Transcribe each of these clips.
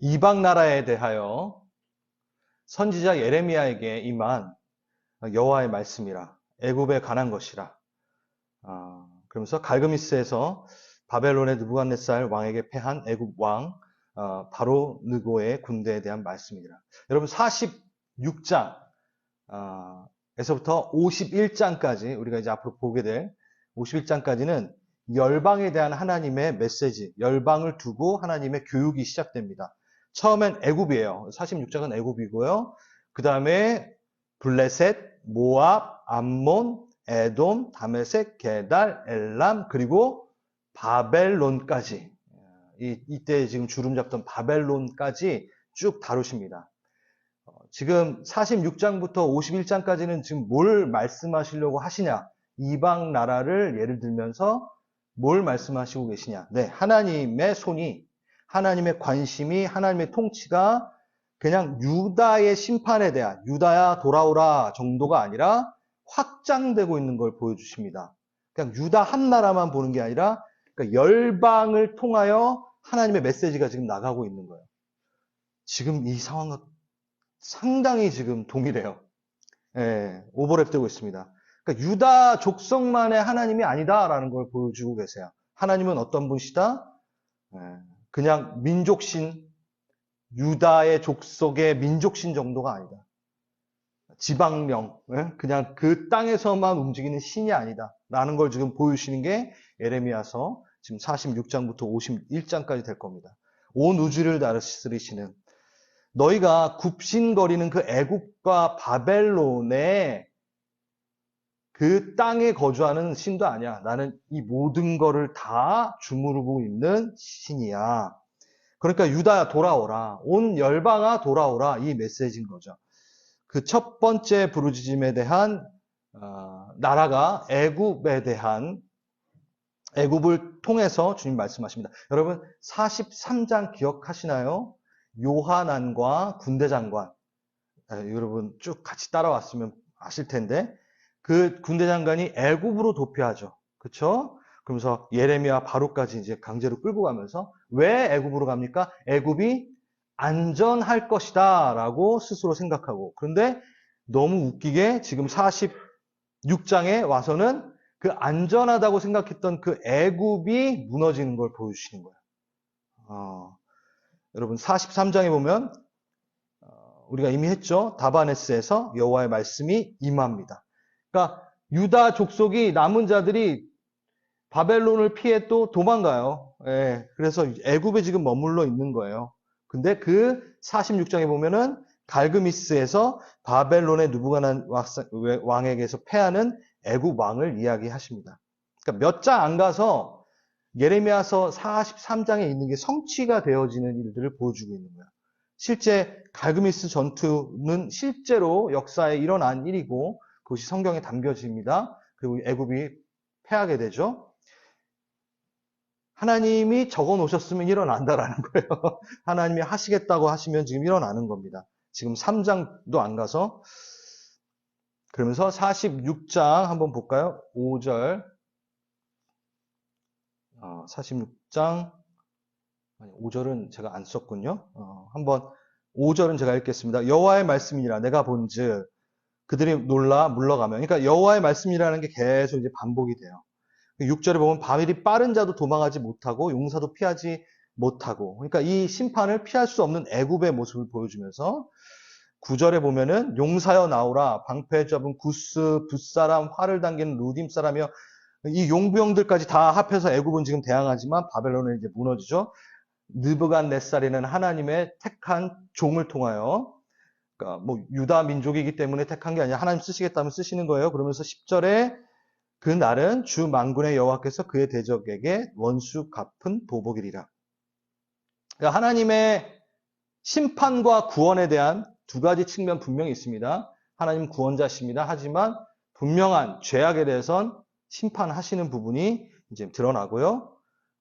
이방 나라에 대하여 선지자 예레미야에게 임한 여호와의 말씀이라. 애굽에 관한 것이라. 그러면서 갈그미스에서 바벨론의 느부갓네살 왕에게 패한 애굽 왕 바로 느고의 군대에 대한 말씀이라. 여러분 46장 에서부터 51장까지 우리가 이제 앞으로 보게 될 51장까지는 열방에 대한 하나님의 메시지, 열방을 두고 하나님의 교육이 시작됩니다. 처음엔 애굽이에요. 46장은 애굽이고요. 그 다음에 블레셋, 모압, 암몬, 에돔, 다메섹, 게달, 엘람, 그리고 바벨론까지 이때 지금 주름 잡던 바벨론까지 쭉 다루십니다. 지금 46장부터 51장까지는 지금 뭘 말씀하시려고 하시냐? 이방 나라를 예를 들면서 뭘 말씀하시고 계시냐? 네, 하나님의 손이, 하나님의 관심이, 하나님의 통치가 그냥 유다의 심판에 대한 유다야 돌아오라 정도가 아니라 확장되고 있는 걸 보여주십니다. 그냥 유다 한 나라만 보는 게 아니라 그러니까 열방을 통하여 하나님의 메시지가 지금 나가고 있는 거예요. 지금 이 상황과 상당히 지금 동일해요. 예, 오버랩되고 있습니다. 그러니까 유다 족속만의 하나님이 아니다라는 걸 보여주고 계세요. 하나님은 어떤 분이시다? 예, 그냥 민족신, 유다의 족속의 민족신 정도가 아니다. 지방령, 예? 그냥 그 땅에서만 움직이는 신이 아니다. 라는 걸 지금 보여주시는 게 예레미야서 지금 46장부터 51장까지 될 겁니다. 온 우주를 다스리시는 너희가 굽신거리는 그 애굽과 바벨론의 그 땅에 거주하는 신도 아니야. 나는 이 모든 거를 다 주무르고 있는 신이야. 그러니까 유다야 돌아오라. 온 열방아 돌아오라. 이 메시지인 거죠. 그 첫 번째 부르짖음에 대한 나라가 애굽에 대한 애굽을 통해서 주님 말씀하십니다. 여러분 43장 기억하시나요? 요하난과 군대 장관 여러분 쭉 같이 따라왔으면 아실 텐데 그 군대 장관이 애굽으로 도피하죠. 그렇죠? 그러면서 예레미야 바로까지 이제 강제로 끌고 가면서 왜 애굽으로 갑니까? 애굽이 안전할 것이다라고 스스로 생각하고 그런데 너무 웃기게 지금 46장에 와서는 그 안전하다고 생각했던 그 애굽이 무너지는 걸 보여주시는 거예요. 여러분 43장에 보면 우리가 이미 했죠. 다바네스에서 여호와의 말씀이 임합니다. 그러니까 유다 족속이 남은 자들이 바벨론을 피해 또 도망가요. 예, 그래서 애굽에 지금 머물러 있는 거예요. 근데 그 46장에 보면은 갈그미스에서 바벨론의 느부갓네살 왕에게서 패하는 애굽 왕을 이야기하십니다. 그러니까 몇 장 안 가서 예레미야서 43장에 있는 게 성취가 되어지는 일들을 보여주고 있는 거예요. 실제 갈그미스 전투는 실제로 역사에 일어난 일이고 그것이 성경에 담겨집니다. 그리고 애굽이 패하게 되죠. 하나님이 적어 놓으셨으면 일어난다라는 거예요. 하나님이 하시겠다고 하시면 지금 일어나는 겁니다. 지금 3장도 안 가서 그러면서 46장 한번 볼까요? 5절 46장 아니 5절은 제가 안 썼군요. 한번 5절은 제가 읽겠습니다. 여호와의 말씀이니라 내가 본즉 그들이 놀라 물러가면 그러니까 여호와의 말씀이라는 게 계속 이제 반복이 돼요. 6절에 보면 바벨이 빠른 자도 도망하지 못하고 용사도 피하지 못하고 그러니까 이 심판을 피할 수 없는 애굽의 모습을 보여주면서 9절에 보면은 용사여 나오라 방패 잡은 구스 붓사람 활을 당기는 루딤 사람이여 이 용병들까지 다 합해서 애굽은 지금 대항하지만 바벨론은 이제 무너지죠. 느부갓네살이는 하나님의 택한 종을 통하여 그러니까 뭐 유다 민족이기 때문에 택한 게 아니라 하나님 쓰시겠다면 쓰시는 거예요. 그러면서 10절에 그 날은 주 만군의 여호와께서 그의 대적에게 원수 갚은 보복이리라. 그러니까 하나님의 심판과 구원에 대한 두 가지 측면 분명히 있습니다. 하나님 구원자십니다. 하지만 분명한 죄악에 대해선 심판하시는 부분이 이제 드러나고요.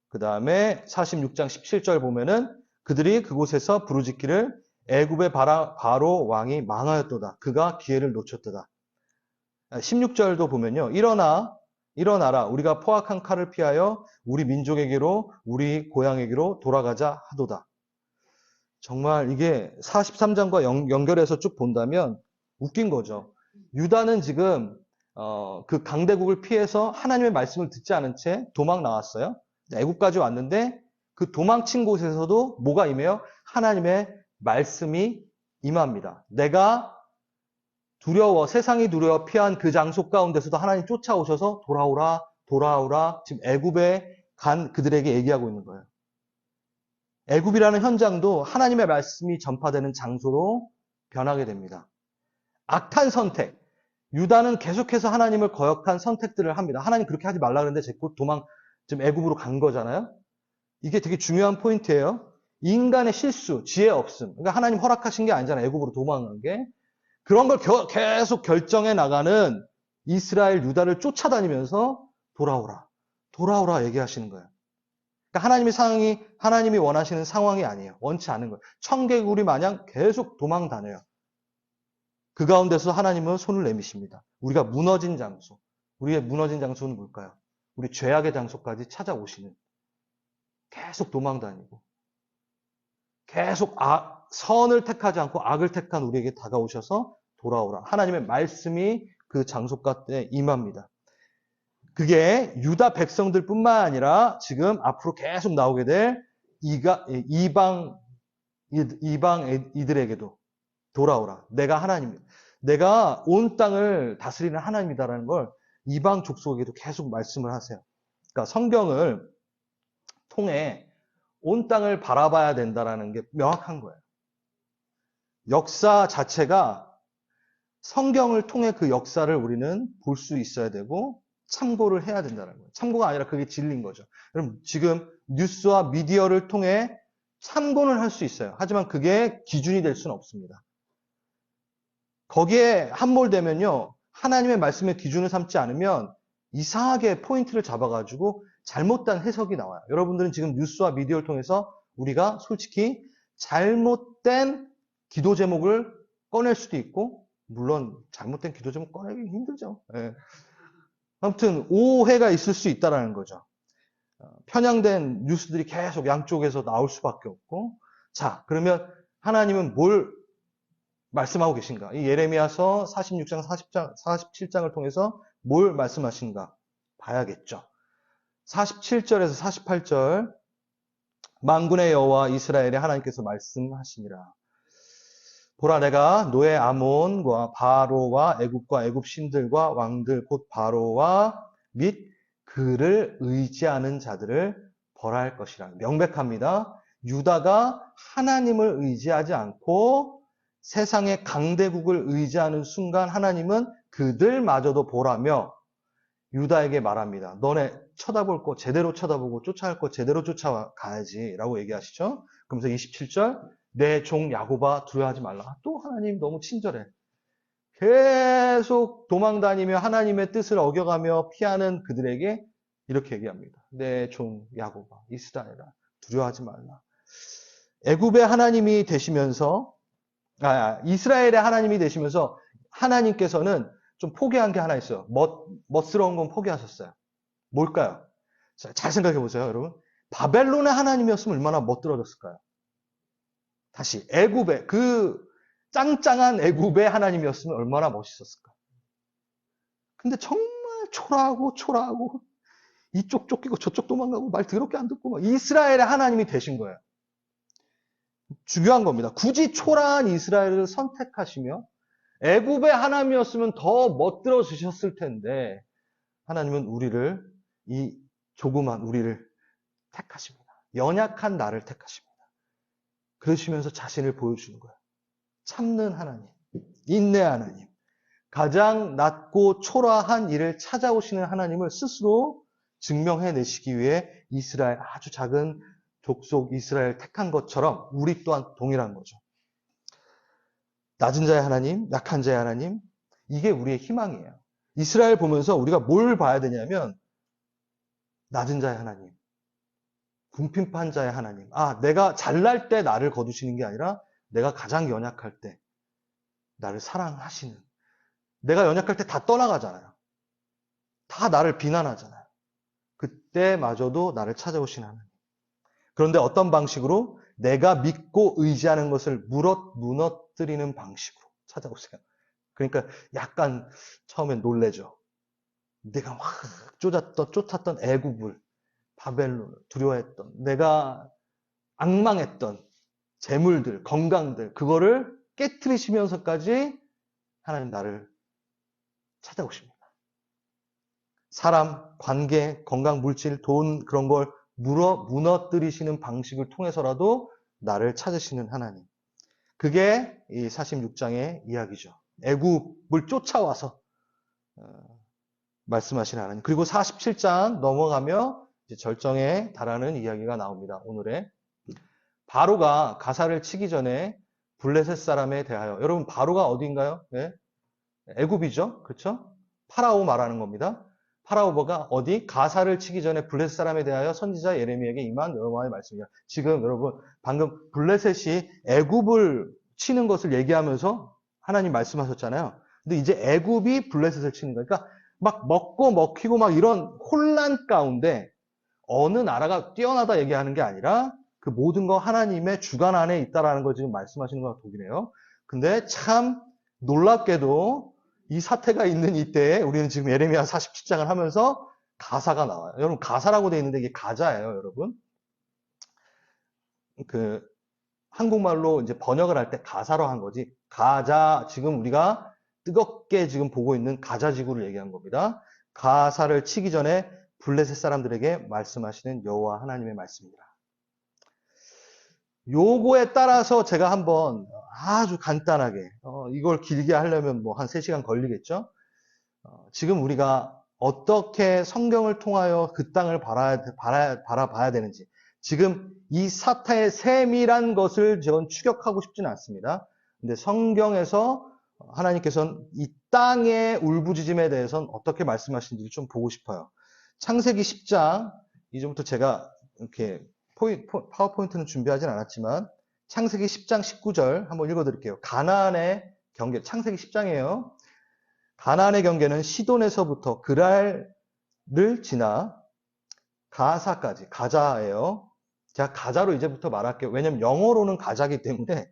그 다음에 46장 17절 보면은 그들이 그곳에서 부르짖기를 애굽의 바로 왕이 망하였도다. 그가 기회를 놓쳤도다. 16절도 보면요. 일어나라. 우리가 포악한 칼을 피하여 우리 민족에게로 우리 고향에게로 돌아가자 하도다. 정말 이게 43장과 연결해서 쭉 본다면 웃긴 거죠. 유다는 지금 그 강대국을 피해서 하나님의 말씀을 듣지 않은 채 도망 나왔어요. 애국까지 왔는데 그 도망친 곳에서도 뭐가 임해요? 하나님의 말씀이 임합니다. 내가 두려워, 세상이 두려워 피한 그 장소 가운데서도 하나님 쫓아오셔서 돌아오라, 돌아오라. 지금 애굽에 간 그들에게 얘기하고 있는 거예요. 애굽이라는 현장도 하나님의 말씀이 전파되는 장소로 변하게 됩니다. 악한 선택. 유다는 계속해서 하나님을 거역한 선택들을 합니다. 하나님 그렇게 하지 말라 그랬는데 제곧 지금 애굽으로 간 거잖아요. 이게 되게 중요한 포인트예요. 인간의 실수, 지혜 없음. 그러니까 하나님 허락하신 게 아니잖아요. 애굽으로 도망간 게. 그런 걸 계속 결정해 나가는 이스라엘 유다를 쫓아다니면서 돌아오라. 돌아오라 얘기하시는 거예요. 그러니까 하나님이 원하시는 상황이 아니에요. 원치 않은 거예요. 청개구리 마냥 계속 도망 다녀요. 그 가운데서 하나님은 손을 내미십니다. 우리가 무너진 장소. 우리의 무너진 장소는 뭘까요? 우리 죄악의 장소까지 찾아오시는. 계속 도망 다니고. 계속 선을 택하지 않고 악을 택한 우리에게 다가오셔서 돌아오라. 하나님의 말씀이 그 장소가에 임합니다. 그게 유다 백성들뿐만 아니라 지금 앞으로 계속 나오게 될 이방이들에게도 돌아오라. 내가 하나님이다. 내가 온 땅을 다스리는 하나님이다라는 걸 이방 족속에게도 계속 말씀을 하세요. 그러니까 성경을 통해 온 땅을 바라봐야 된다라는 게 명확한 거예요. 역사 자체가 성경을 통해 그 역사를 우리는 볼 수 있어야 되고 참고를 해야 된다는 거예요. 참고가 아니라 그게 진리인 거죠. 여러분 지금 뉴스와 미디어를 통해 참고는 할 수 있어요. 하지만 그게 기준이 될 수는 없습니다. 거기에 함몰되면요. 하나님의 말씀의 기준을 삼지 않으면 이상하게 포인트를 잡아가지고 잘못된 해석이 나와요. 여러분들은 지금 뉴스와 미디어를 통해서 우리가 솔직히 잘못된 기도 제목을 꺼낼 수도 있고 물론 잘못된 기도 제목 꺼내기 힘들죠. 예. 아무튼 오해가 있을 수 있다는 거죠. 편향된 뉴스들이 계속 양쪽에서 나올 수밖에 없고 자 그러면 하나님은 뭘 말씀하고 계신가? 이 예레미야서 46장, 40장, 47장을 통해서 뭘 말씀하신가? 봐야겠죠. 47절에서 48절 만군의 여호와 이스라엘의 하나님께서 말씀하시니라. 보라 내가 노예 아몬과 바로와 애굽과 애굽 신들과 왕들 곧 바로와 및 그를 의지하는 자들을 벌할 것이라. 명백합니다. 유다가 하나님을 의지하지 않고 세상의 강대국을 의지하는 순간 하나님은 그들마저도 보라며 유다에게 말합니다. 너네 쳐다볼 거 제대로 쳐다보고 쫓아갈 거 제대로 쫓아가야지 라고 얘기하시죠. 그러면서 27절 내 종 야곱아 두려워하지 말라. 또 하나님 너무 친절해. 계속 도망다니며 하나님의 뜻을 어겨가며 피하는 그들에게 이렇게 얘기합니다. 내 종 야곱아 이스라엘아 두려워하지 말라. 애굽의 하나님이 되시면서 이스라엘의 하나님이 되시면서 하나님께서는 좀 포기한 게 하나 있어요. 멋스러운 건 포기하셨어요. 뭘까요? 잘 생각해 보세요, 여러분. 바벨론의 하나님이었으면 얼마나 멋들어졌을까요? 다시 애굽의 그 짱짱한 애굽의 하나님이었으면 얼마나 멋있었을까? 근데 정말 초라하고 이쪽 쫓기고 저쪽 도망가고 말 더럽게 안 듣고 이스라엘의 하나님이 되신 거예요. 중요한 겁니다. 굳이 초라한 이스라엘을 선택하시며 애굽의 하나님이었으면 더 멋들어지셨을 텐데 하나님은 이 조그만 우리를 택하십니다. 연약한 나를 택하십니다. 그러시면서 자신을 보여주는 거예요. 참는 하나님, 인내 하나님, 가장 낮고 초라한 일을 찾아오시는 하나님을 스스로 증명해내시기 위해 이스라엘 아주 작은 족속 이스라엘 택한 것처럼 우리 또한 동일한 거죠. 낮은 자의 하나님, 약한 자의 하나님, 이게 우리의 희망이에요. 이스라엘 보면서 우리가 뭘 봐야 되냐면 낮은 자의 하나님, 궁핍한 자의 하나님. 내가 잘날 때 나를 거두시는 게 아니라 내가 가장 연약할 때 나를 사랑하시는. 내가 연약할 때 다 떠나가잖아요. 다 나를 비난하잖아요. 그때마저도 나를 찾아오시는 하나님. 그런데 어떤 방식으로? 내가 믿고 의지하는 것을 무너뜨리는 방식으로 찾아오세요. 그러니까 약간 처음엔 놀래죠. 내가 막 쫓았던 애굽을, 바벨론을 두려워했던, 내가 악망했던 재물들, 건강들, 그거를 깨트리시면서까지 하나님 나를 찾아오십니다. 사람, 관계, 건강, 물질, 돈 그런 걸 무너뜨리시는 방식을 통해서라도 나를 찾으시는 하나님. 그게 이 46장의 이야기죠. 애굽을 쫓아와서 말씀하시는 하나님. 그리고 47장 넘어가며 이제 절정에 달하는 이야기가 나옵니다. 오늘의 바로가 가사를 치기 전에 블레셋 사람에 대하여, 여러분 바로가 어디인가요? 네? 애굽이죠. 그렇죠? 파라오 말하는 겁니다. 파라오가 어디? 가사를 치기 전에 블레셋 사람에 대하여 선지자 예레미야에게 임한 여호와의 말씀이야. 지금 여러분 방금 블레셋이 애굽을 치는 것을 얘기하면서 하나님 말씀하셨잖아요. 근데 이제 애굽이 블레셋을 치는 거니까 그러니까 막 먹고 먹히고 막 이런 혼란 가운데 어느 나라가 뛰어나다 얘기하는 게 아니라 그 모든 거 하나님의 주관 안에 있다라는 걸 지금 말씀하시는 것 보이네요. 근데 참 놀랍게도 이 사태가 있는 이때에 우리는 지금 예레미야 47장을 하면서 가사가 나와요. 여러분 가사라고 되어 있는데 이게 가자예요, 여러분. 그 한국말로 이제 번역을 할 때 가사로 한 거지. 가자, 지금 우리가 뜨겁게 지금 보고 있는 가자 지구를 얘기한 겁니다. 가사를 치기 전에 블레셋 사람들에게 말씀하시는 여호와 하나님의 말씀입니다. 요거에 따라서 제가 한번 아주 간단하게 이걸 길게 하려면 뭐 한 3시간 걸리겠죠. 지금 우리가 어떻게 성경을 통하여 그 땅을 바라봐야 되는지, 지금 이 사태의 세밀한 것을 저는 추격하고 싶지는 않습니다. 근데 성경에서 하나님께서는 이 땅의 울부짖음에 대해서는 어떻게 말씀하시는지 좀 보고 싶어요. 창세기 10장, 이제부터 제가 이렇게 파워포인트는 준비하진 않았지만 창세기 10장 19절 한번 읽어드릴게요. 가나안의 경계, 창세기 10장이에요. 가나안의 경계는 시돈에서부터 그랄을 지나 가사까지, 가자예요. 제가 가자로 이제부터 말할게요. 왜냐면 영어로는 가자기 때문에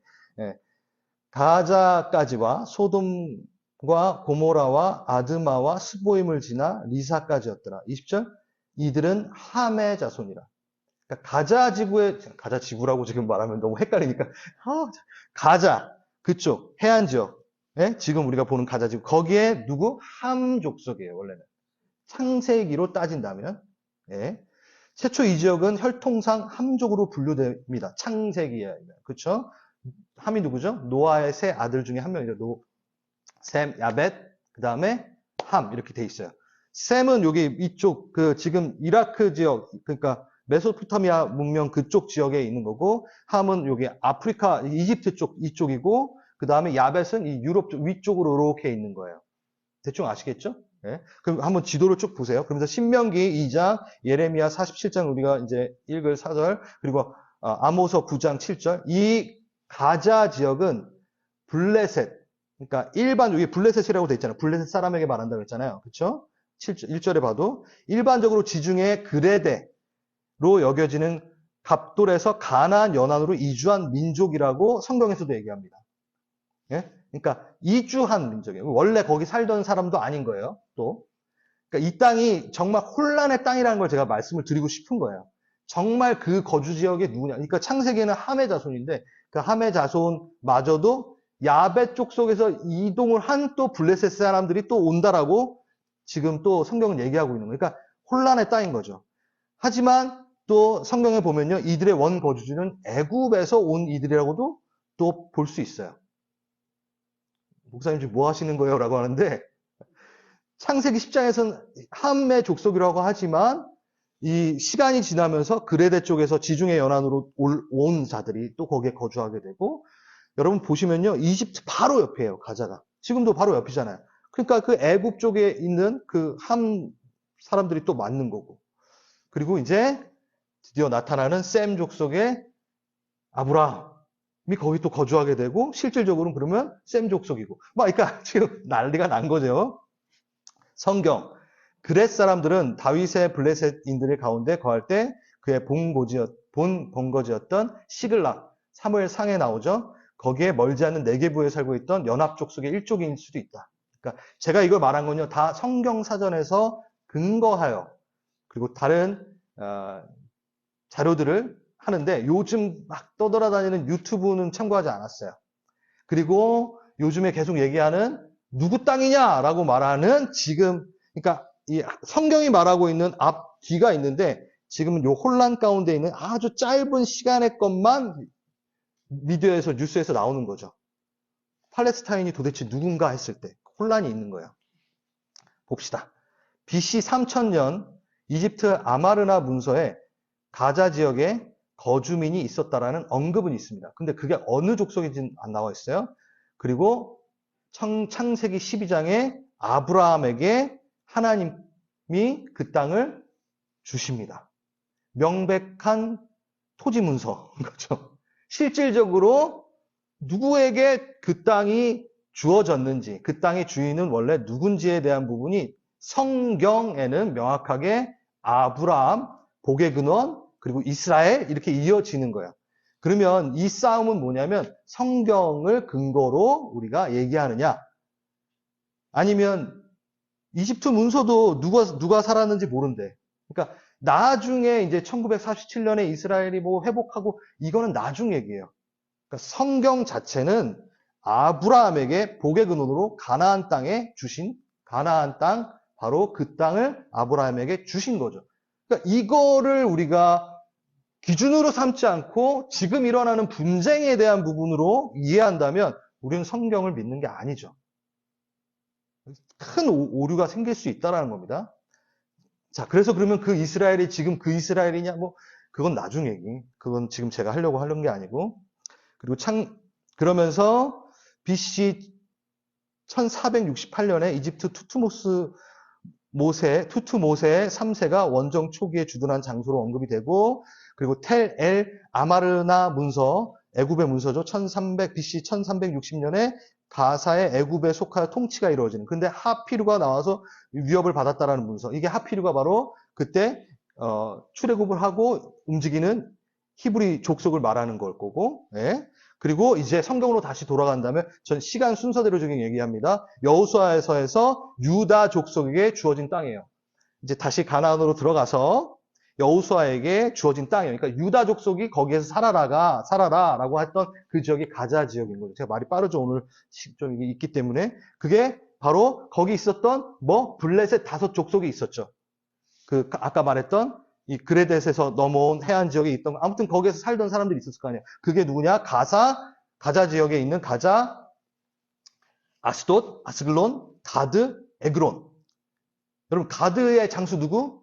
가자까지와 소돔과 고모라와 아드마와 스보임을 지나 리사까지였더라. 20절, 이들은 함의 자손이라. 그러니까 가자 지구라고 지금 말하면 너무 헷갈리니까 가자 그쪽 해안 지역, 지금 우리가 보는 가자 지구, 거기에 누구? 함 족속이에요. 원래는 창세기로 따진다면 최초 이 지역은 혈통상 함족으로 분류됩니다. 창세기에. 그렇죠? 함이 누구죠? 노아의 세 아들 중에 한 명이죠. 셈, 야벳, 그 다음에 함 이렇게 돼 있어요. 셈은 여기 이쪽 그 지금 이라크 지역, 그러니까 메소포타미아 문명 그쪽 지역에 있는 거고, 함은 여기 아프리카 이집트 쪽 이쪽이고, 그 다음에 야벳은 이 유럽 쪽 위쪽으로 이렇게 있는 거예요. 대충 아시겠죠? 그럼 한번 지도를 쭉 보세요. 그러면서 신명기 2장, 예레미야 47장 우리가 이제 읽을 4절, 그리고 아모서 9장 7절. 이 가자 지역은 블레셋, 그러니까 일반 여기 블레셋이라고 돼 있잖아요. 블레셋 사람에게 말한다고 했잖아요. 그렇죠? 1절에 봐도 일반적으로 지중해 그레데로 여겨지는 갑돌에서 가나안 연안으로 이주한 민족이라고 성경에서도 얘기합니다. 그러니까 이주한 민족이에요. 원래 거기 살던 사람도 아닌 거예요. 또 그러니까 이 땅이 정말 혼란의 땅이라는 걸 제가 말씀을 드리고 싶은 거예요. 정말 그 거주 지역에 누구냐? 그러니까 창세기는 함의 자손인데 그 함의 자손마저도 야벳 쪽 속에서 이동을 한 또 블레셋 사람들이 또 온다라고 지금 또 성경은 얘기하고 있는 거예요. 그러니까 혼란의 땅인 거죠. 하지만 또 성경에 보면요, 이들의 원 거주지는 애굽에서 온 이들이라고도 또 볼 수 있어요. 목사님 지금 뭐 하시는 거예요? 라고 하는데 창세기 10장에서는 함의 족속이라고 하지만 이 시간이 지나면서 그레데 쪽에서 지중해 연안으로 온 자들이 또 거기에 거주하게 되고, 여러분 보시면요, 이집트 바로 옆이에요. 가자가 지금도 바로 옆이잖아요. 그러니까 그 애굽 쪽에 있는 그 함 사람들이 또 맞는 거고, 그리고 이제 드디어 나타나는 셈 족속의 아브라함이 거기 또 거주하게 되고, 실질적으로는 그러면 셈 족속이고 그러니까 지금 난리가 난 거죠. 성경 그렛 사람들은 다윗의 블레셋인들의 가운데 거할 때 그의 본고지였 본 본거지였던 시글락, 사무엘상에 나오죠. 거기에 멀지 않은 네게부에 살고 있던 연합 족속의 일족일 수도 있다. 그러니까 제가 이걸 말한 건요, 다 성경 사전에서 근거하여 그리고 다른 자료들을 하는데 요즘 막 떠돌아다니는 유튜브는 참고하지 않았어요. 그리고 요즘에 계속 얘기하는 누구 땅이냐라고 말하는 지금 그러니까 이 성경이 말하고 있는 앞뒤가 있는데 지금은 요 혼란 가운데 있는 아주 짧은 시간의 것만 미디어에서 뉴스에서 나오는 거죠. 팔레스타인이 도대체 누군가 했을 때 혼란이 있는 거예요. 봅시다. BC 3000년 이집트 아마르나 문서에 가자 지역에 거주민이 있었다라는 언급은 있습니다. 근데 그게 어느 족속인지는 안 나와 있어요. 그리고 창세기 12장에 아브라함에게 하나님이 그 땅을 주십니다. 명백한 토지 문서인 거죠. 실질적으로 누구에게 그 땅이 주어졌는지, 그 땅의 주인은 원래 누군지에 대한 부분이 성경에는 명확하게 아브라함, 복의 근원, 그리고 이스라엘 이렇게 이어지는 거예요. 그러면 이 싸움은 뭐냐면 성경을 근거로 우리가 얘기하느냐 아니면 이집트 문서도 누가 살았는지 모른대. 그러니까 나중에 이제 1947년에 이스라엘이 뭐 회복하고 이거는 나중 얘기예요. 그러니까 성경 자체는 아브라함에게 복의 근원으로 가나안 땅에 주신 가나안 땅 바로 그 땅을 아브라함에게 주신 거죠. 그러니까 이거를 우리가 기준으로 삼지 않고 지금 일어나는 분쟁에 대한 부분으로 이해한다면 우리는 성경을 믿는 게 아니죠. 큰 오류가 생길 수 있다는 겁니다. 자, 그래서 그러면 그 이스라엘이 지금 그 이스라엘이냐? 뭐, 그건 나중 얘기. 그건 지금 제가 하려고 하는 게 아니고. 그리고 그러면서 BC 1468년에 이집트 투투모세 3세가 원정 초기에 주둔한 장소로 언급이 되고, 그리고 텔 엘 아마르나 문서, 애굽의 문서죠. BC 1360년에 가사의 애굽에 속하여 통치가 이루어지는. 근데 하피루가 나와서 위협을 받았다라는 문서. 이게 하피루가 바로 그때 출애굽을 하고 움직이는 히브리 족속을 말하는 걸 거고. 예. 그리고 이제 성경으로 다시 돌아간다면 전 시간 순서대로 지금 얘기합니다. 여호수아에서 유다 족속에게 주어진 땅이에요. 이제 다시 가나안으로 들어가서 여호수아에게 주어진 땅이에요. 그러니까 유다 족속이 거기에서 살아라라고 했던 그 지역이 가자 지역인 거죠. 제가 말이 빠르죠. 오늘 좀 이게 있기 때문에 그게 바로 거기 있었던 블레셋 5 족속이 있었죠. 그 아까 말했던 이 그레데스에서 넘어온 해안 지역에 있던 아무튼 거기에서 살던 사람들이 있었을 거 아니에요. 그게 누구냐? 가자 지역에 있는 가자, 아스돗, 아스글론, 가드, 에그론. 여러분 가드의 장수 누구?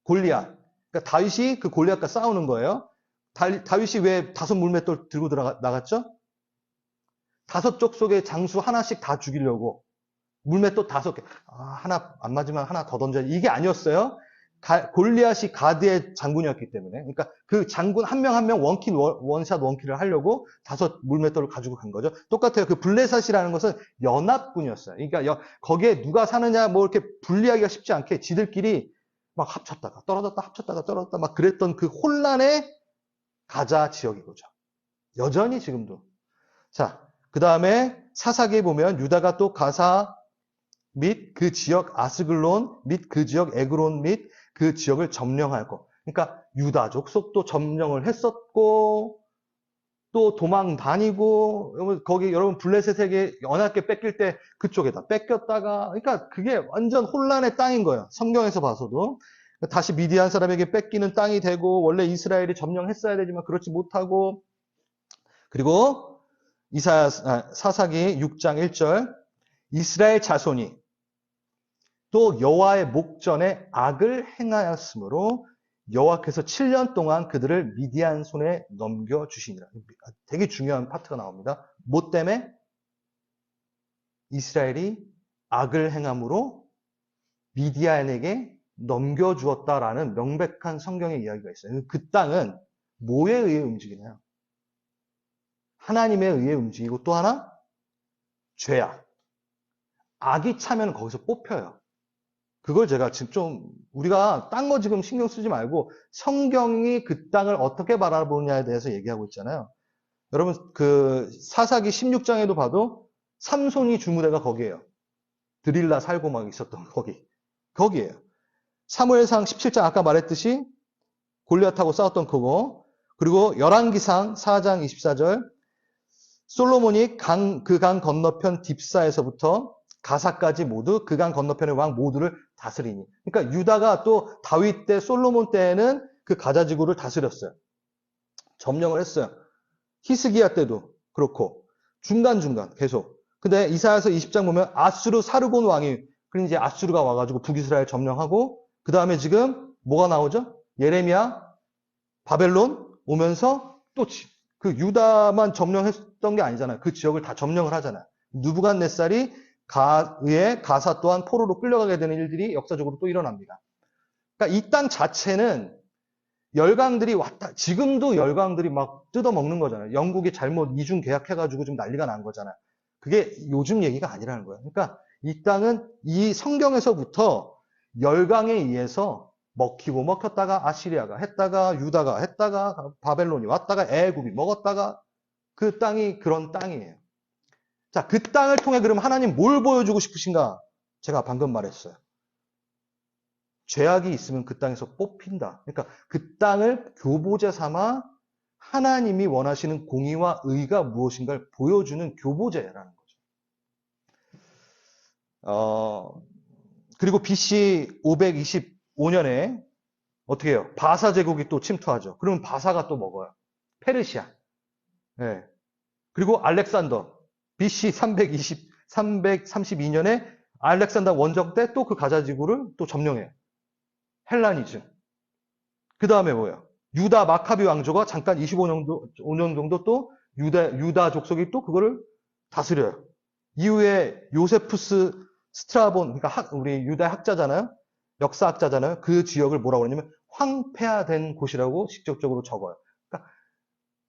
골리앗. 그러니까 다윗이 그 골리앗과 싸우는 거예요. 다윗이 왜 5 물맷돌 들고 나갔죠? 5 족속의 장수 하나씩 다 죽이려고. 물맷돌 5개. 하나 안 맞으면 하나 더 던져야지. 이게 아니었어요. 골리앗이 가드의 장군이었기 때문에. 그러니까 그 장군 한 명 한 명 원샷 원킬을 하려고 5 물맷돌을 가지고 간 거죠. 똑같아요. 그 블레셋이라는 것은 연합군이었어요. 그러니까 거기에 누가 사느냐 뭐 이렇게 분리하기가 쉽지 않게 지들끼리 막 합쳤다가 떨어졌다 합쳤다가 떨어졌다 막 그랬던 그 혼란의 가자 지역인 거죠. 여전히 지금도. 자, 그 다음에 사사기에 보면 유다가 또 가사 및 그 지역 아스글론 및 그 지역 에그론 및 그 지역을 점령할 것. 그러니까 유다 족속도 점령을 했었고 또 도망 다니고 거기 여러분 블레셋에게 연합게 뺏길 때 그쪽에다 뺏겼다가 그러니까 그게 완전 혼란의 땅인 거예요. 성경에서 봐서도. 다시 미디안 사람에게 뺏기는 땅이 되고 원래 이스라엘이 점령했어야 되지만 그렇지 못하고 그리고 사사기 6장 1절 이스라엘 자손이 또 여호와의 목전에 악을 행하였으므로 여호와께서 7년 동안 그들을 미디안 손에 넘겨주시니라. 되게 중요한 파트가 나옵니다. 뭐 때문에? 이스라엘이 악을 행함으로 미디안에게 넘겨주었다라는 명백한 성경의 이야기가 있어요. 그 땅은 뭐에 의해 움직이나요? 하나님에 의해 움직이고 또 하나? 죄악. 악이 차면 거기서 뽑혀요. 그걸 제가 지금 좀, 우리가 딴 거 지금 신경 쓰지 말고 성경이 그 땅을 어떻게 바라보느냐에 대해서 얘기하고 있잖아요. 여러분, 그 사사기 16장에도 봐도 삼손이 주무대가 거기에요. 드릴라 살고 막 있었던 거기에요. 사무엘상 17장 아까 말했듯이 골리앗하고 싸웠던 그거. 그리고 열왕기상 4장 24절 솔로몬이 그 강 건너편 딥사에서부터 가사까지 모두 그 강 건너편의 왕 모두를 다스리니. 그러니까 유다가 또 다윗 때 솔로몬 때에는 그 가자지구를 다스렸어요. 점령을 했어요. 히스기야 때도 그렇고 중간중간 계속. 근데 이사야서 20장 보면 아수르 사르곤 왕이 그럼 이제 아수르가 와가지고 북이스라엘 점령하고 그 다음에 지금 뭐가 나오죠? 예레미야 바벨론 오면서 또 그 유다만 점령했던 게 아니잖아요. 그 지역을 다 점령을 하잖아요. 느부갓네살이 의해 가사 또한 포로로 끌려가게 되는 일들이 역사적으로 또 일어납니다. 그러니까 이 땅 자체는 열강들이 왔다. 지금도 열강들이 막 뜯어먹는 거잖아요. 영국이 잘못 이중 계약해가지고 좀 난리가 난 거잖아요. 그게 요즘 얘기가 아니라는 거예요. 그러니까 이 땅은 이 성경에서부터 열강에 의해서 먹히고 먹혔다가 아시리아가 했다가 유다가 했다가 바벨론이 왔다가 애굽이 먹었다가 그 땅이 그런 땅이에요. 자, 그 땅을 통해 그럼 하나님 뭘 보여주고 싶으신가? 제가 방금 말했어요. 죄악이 있으면 그 땅에서 뽑힌다. 그러니까 그 땅을 교보제 삼아 하나님이 원하시는 공의와 의가 무엇인가를 보여주는 교보제라는 거죠. 그리고 BC 525년에 어떻게 해요? 바사 제국이 또 침투하죠. 그러면 바사가 또 먹어요. 페르시아. 네. 그리고 알렉산더. BC 332년에 알렉산더 원정 때 또 그 가자지구를 또 점령해요. 헬라니즘. 그 다음에 뭐예요? 유다 마카비 왕조가 잠깐 25년 정도 또 유다 족속이 또 그거를 다스려요. 이후에 요세푸스 스트라본, 그러니까 우리 유다 학자잖아요. 역사학자잖아요. 그 지역을 뭐라고 그러냐면 황폐화된 곳이라고 직접적으로 적어요. 그러니까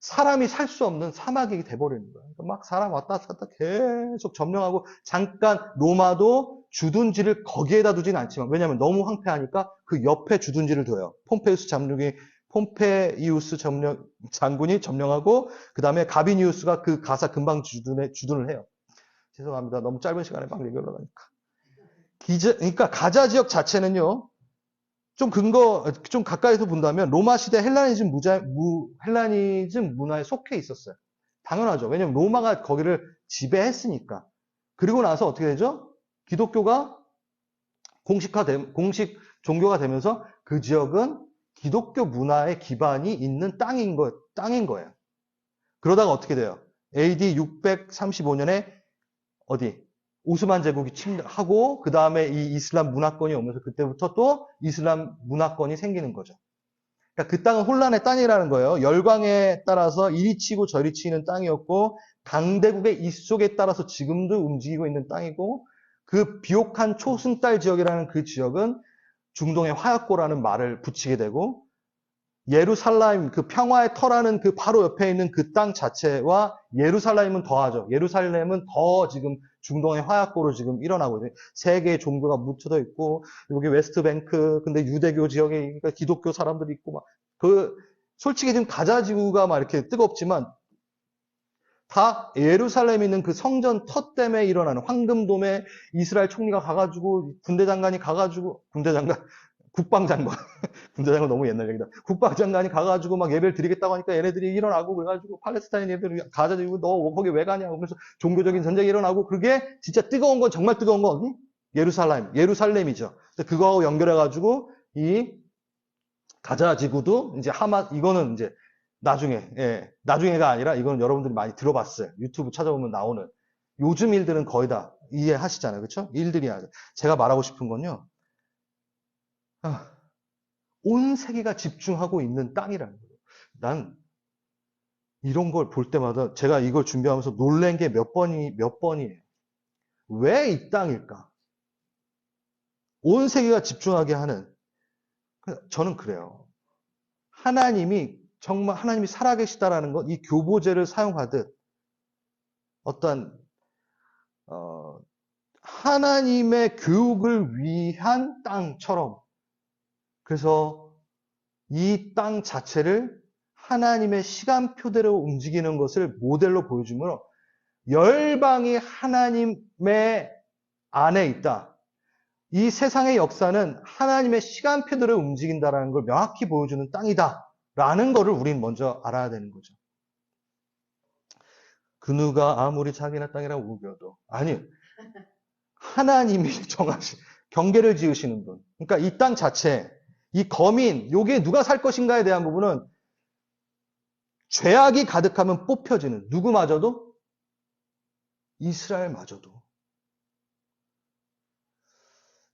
사람이 살 수 없는 사막이 돼버리는 거예요. 그러니까 막 사람 왔다 갔다 계속 점령하고 잠깐 로마도 주둔지를 거기에다 두진 않지만 왜냐하면 너무 황폐하니까 그 옆에 주둔지를 둬요. 폼페이우스 장군이 점령하고 그 다음에 가비니우스가 그 가사 근방 주둔을 해요. 죄송합니다. 너무 짧은 시간에 막 얘기하려고 하니까. 그러니까 가자 지역 자체는요. 좀 가까이서 본다면 로마 시대 헬라니즘 문화에 속해 있었어요. 당연하죠. 왜냐하면 로마가 거기를 지배했으니까. 그리고 나서 어떻게 되죠? 기독교가 공식 종교가 되면서 그 지역은 기독교 문화의 기반이 있는 땅인 거예요. 그러다가 어떻게 돼요? AD 635년에 오스만 제국이 침하고 그 다음에 이 이슬람 문화권이 오면서 그때부터 또 이슬람 문화권이 생기는 거죠. 그러니까 그 땅은 혼란의 땅이라는 거예요. 열강에 따라서 이리 치고 저리 치는 땅이었고 강대국의 입속에 따라서 지금도 움직이고 있는 땅이고 그 비옥한 초승달 지역이라는 그 지역은 중동의 화약고라는 말을 붙이게 되고 예루살렘, 그 평화의 터라는 그 바로 옆에 있는 그 땅 자체와 예루살렘은 더하죠. 예루살렘은 더 지금 중동의 화약고로 지금 일어나고 있어요. 세 개의 종교가 묻혀져 있고, 여기 웨스트뱅크, 근데 유대교 지역에 그러니까 기독교 사람들이 있고, 솔직히 지금 가자지구가 막 이렇게 뜨겁지만, 다 예루살렘에 있는 그 성전 터 때문에 일어나는 황금돔에 이스라엘 총리가 가가지고, 국방장관. 군대장관 너무 옛날 얘기다. 국방장관이 가가지고 막 예배를 드리겠다고 하니까 얘네들이 일어나고 그래가지고 팔레스타인 애들이 가자지고 너 거기 왜 가냐고 그래서 종교적인 전쟁이 일어나고 그게 진짜 뜨거운 건 정말 뜨거운 건 어디? 예루살렘이죠. 그거하고 연결해가지고 이 가자지구도 이제 이거는 이제 나중에가 아니라 이거는 여러분들이 많이 들어봤어요. 유튜브 찾아보면 나오는 요즘 일들은 거의 다 이해하시잖아요. 그렇죠? 일들이 아니라 제가 말하고 싶은 건요. 온 세계가 집중하고 있는 땅이라는 거예요. 난 이런 걸 볼 때마다 제가 이걸 준비하면서 놀란 게 몇 번이에요. 왜 이 땅일까? 온 세계가 집중하게 하는 저는 그래요. 하나님이 살아계시다라는 것, 이 교보제를 사용하듯 어떤 하나님의 교육을 위한 땅처럼, 그래서 이 땅 자체를 하나님의 시간표대로 움직이는 것을 모델로 보여주므로 열방이 하나님의 안에 있다. 이 세상의 역사는 하나님의 시간표대로 움직인다라는 걸 명확히 보여주는 땅이다. 라는 것을 우린 먼저 알아야 되는 거죠. 그 누가 아무리 자기네 땅이라고 우겨도 아니, 하나님이 정하신 경계를 지으시는 분. 그러니까 이 땅 자체, 이 거민, 여기에 누가 살 것인가에 대한 부분은 죄악이 가득하면 뽑혀지는 누구마저도 이스라엘마저도.